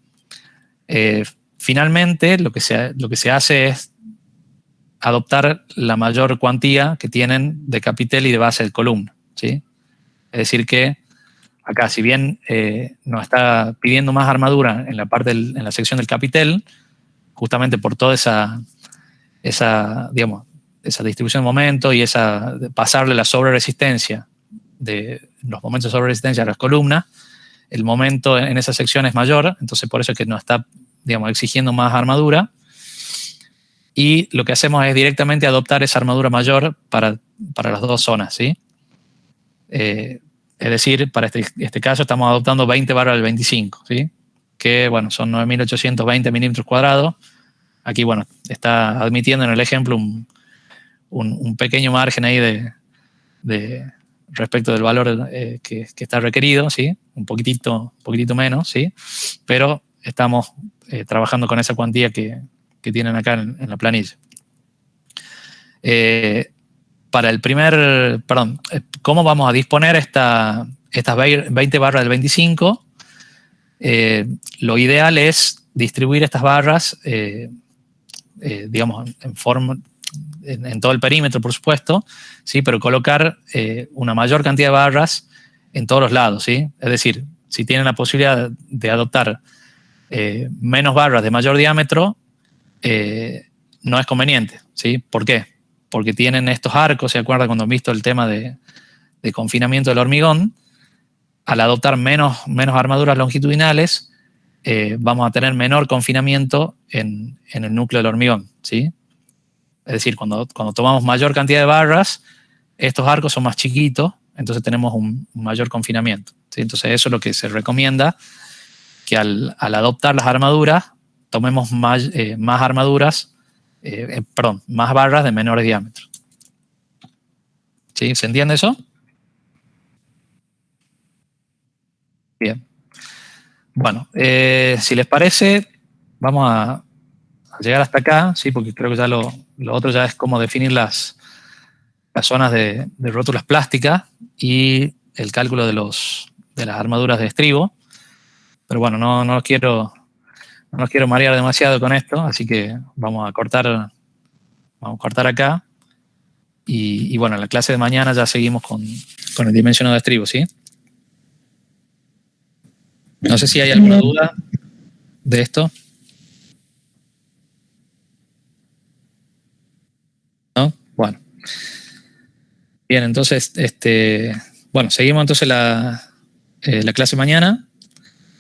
Finalmente, lo que se hace es adoptar la mayor cuantía que tienen de capitel y de base de columna, ¿sí? Es decir que acá, si bien nos está pidiendo más armadura en la parte en la sección del capitel, justamente por toda esa distribución de momento y pasarle la sobreresistencia de los momentos de sobreresistencia a las columnas, el momento en esa sección es mayor, entonces por eso es que nos está, digamos, exigiendo más armadura. Y lo que hacemos es directamente adoptar esa armadura mayor para las dos zonas, ¿sí? Es decir, para este caso estamos adoptando 20 barras del 25, ¿sí? Que, bueno, son 9.820 milímetros cuadrados. Aquí, bueno, está admitiendo en el ejemplo un pequeño margen ahí de respecto del valor que está requerido, ¿sí? Un poquitito menos, ¿sí? Pero estamos trabajando con esa cuantía que tienen acá en la planilla. Para el ¿cómo vamos a disponer estas 20 barras del 25? Lo ideal es distribuir estas barras, digamos, en todo el perímetro, por supuesto, ¿sí? Pero colocar una mayor cantidad de barras en todos los lados, ¿sí? Es decir, si tienen la posibilidad de adoptar menos barras de mayor diámetro, no es conveniente, ¿sí? ¿Por qué? Porque tienen estos arcos, ¿se acuerdan cuando han visto el tema de confinamiento del hormigón? Al adoptar menos armaduras longitudinales, vamos a tener menor confinamiento en el núcleo del hormigón, ¿sí? Es decir, cuando tomamos mayor cantidad de barras, estos arcos son más chiquitos, entonces tenemos un mayor confinamiento, ¿sí? Entonces eso es lo que se recomienda, que al adoptar las armaduras, tomemos más barras de menores diámetros. ¿Sí? ¿Se entiende eso? Bien. Bueno, si les parece, vamos a llegar hasta acá, ¿sí? Porque creo que ya lo otro ya es cómo definir las zonas de rótulas plásticas y el cálculo de las armaduras de estribo. Pero bueno, no los quiero marear demasiado con esto, así que vamos a cortar acá. Y bueno, en la clase de mañana ya seguimos con el dimensionado de estribo, ¿sí? No sé si hay alguna duda de esto. ¿No? Bueno. Bien, entonces, bueno, seguimos entonces la clase mañana.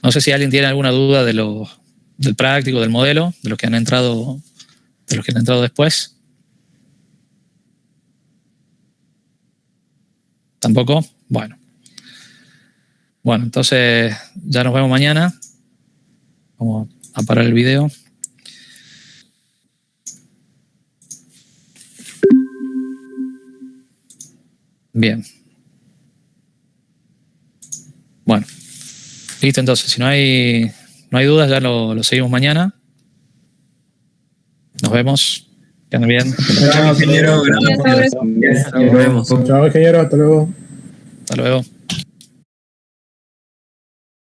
No sé si alguien tiene alguna duda del práctico, del modelo, de los que han entrado después. ¿Tampoco? Bueno. Bueno, entonces ya nos vemos mañana. Vamos a parar el video. Bien. Bueno. Listo, entonces, si no hay dudas, ya lo seguimos mañana. Nos vemos. Que anden bien. Chao, ingeniero. Nos vemos. Chao, ingeniero. Hasta luego. Hasta luego.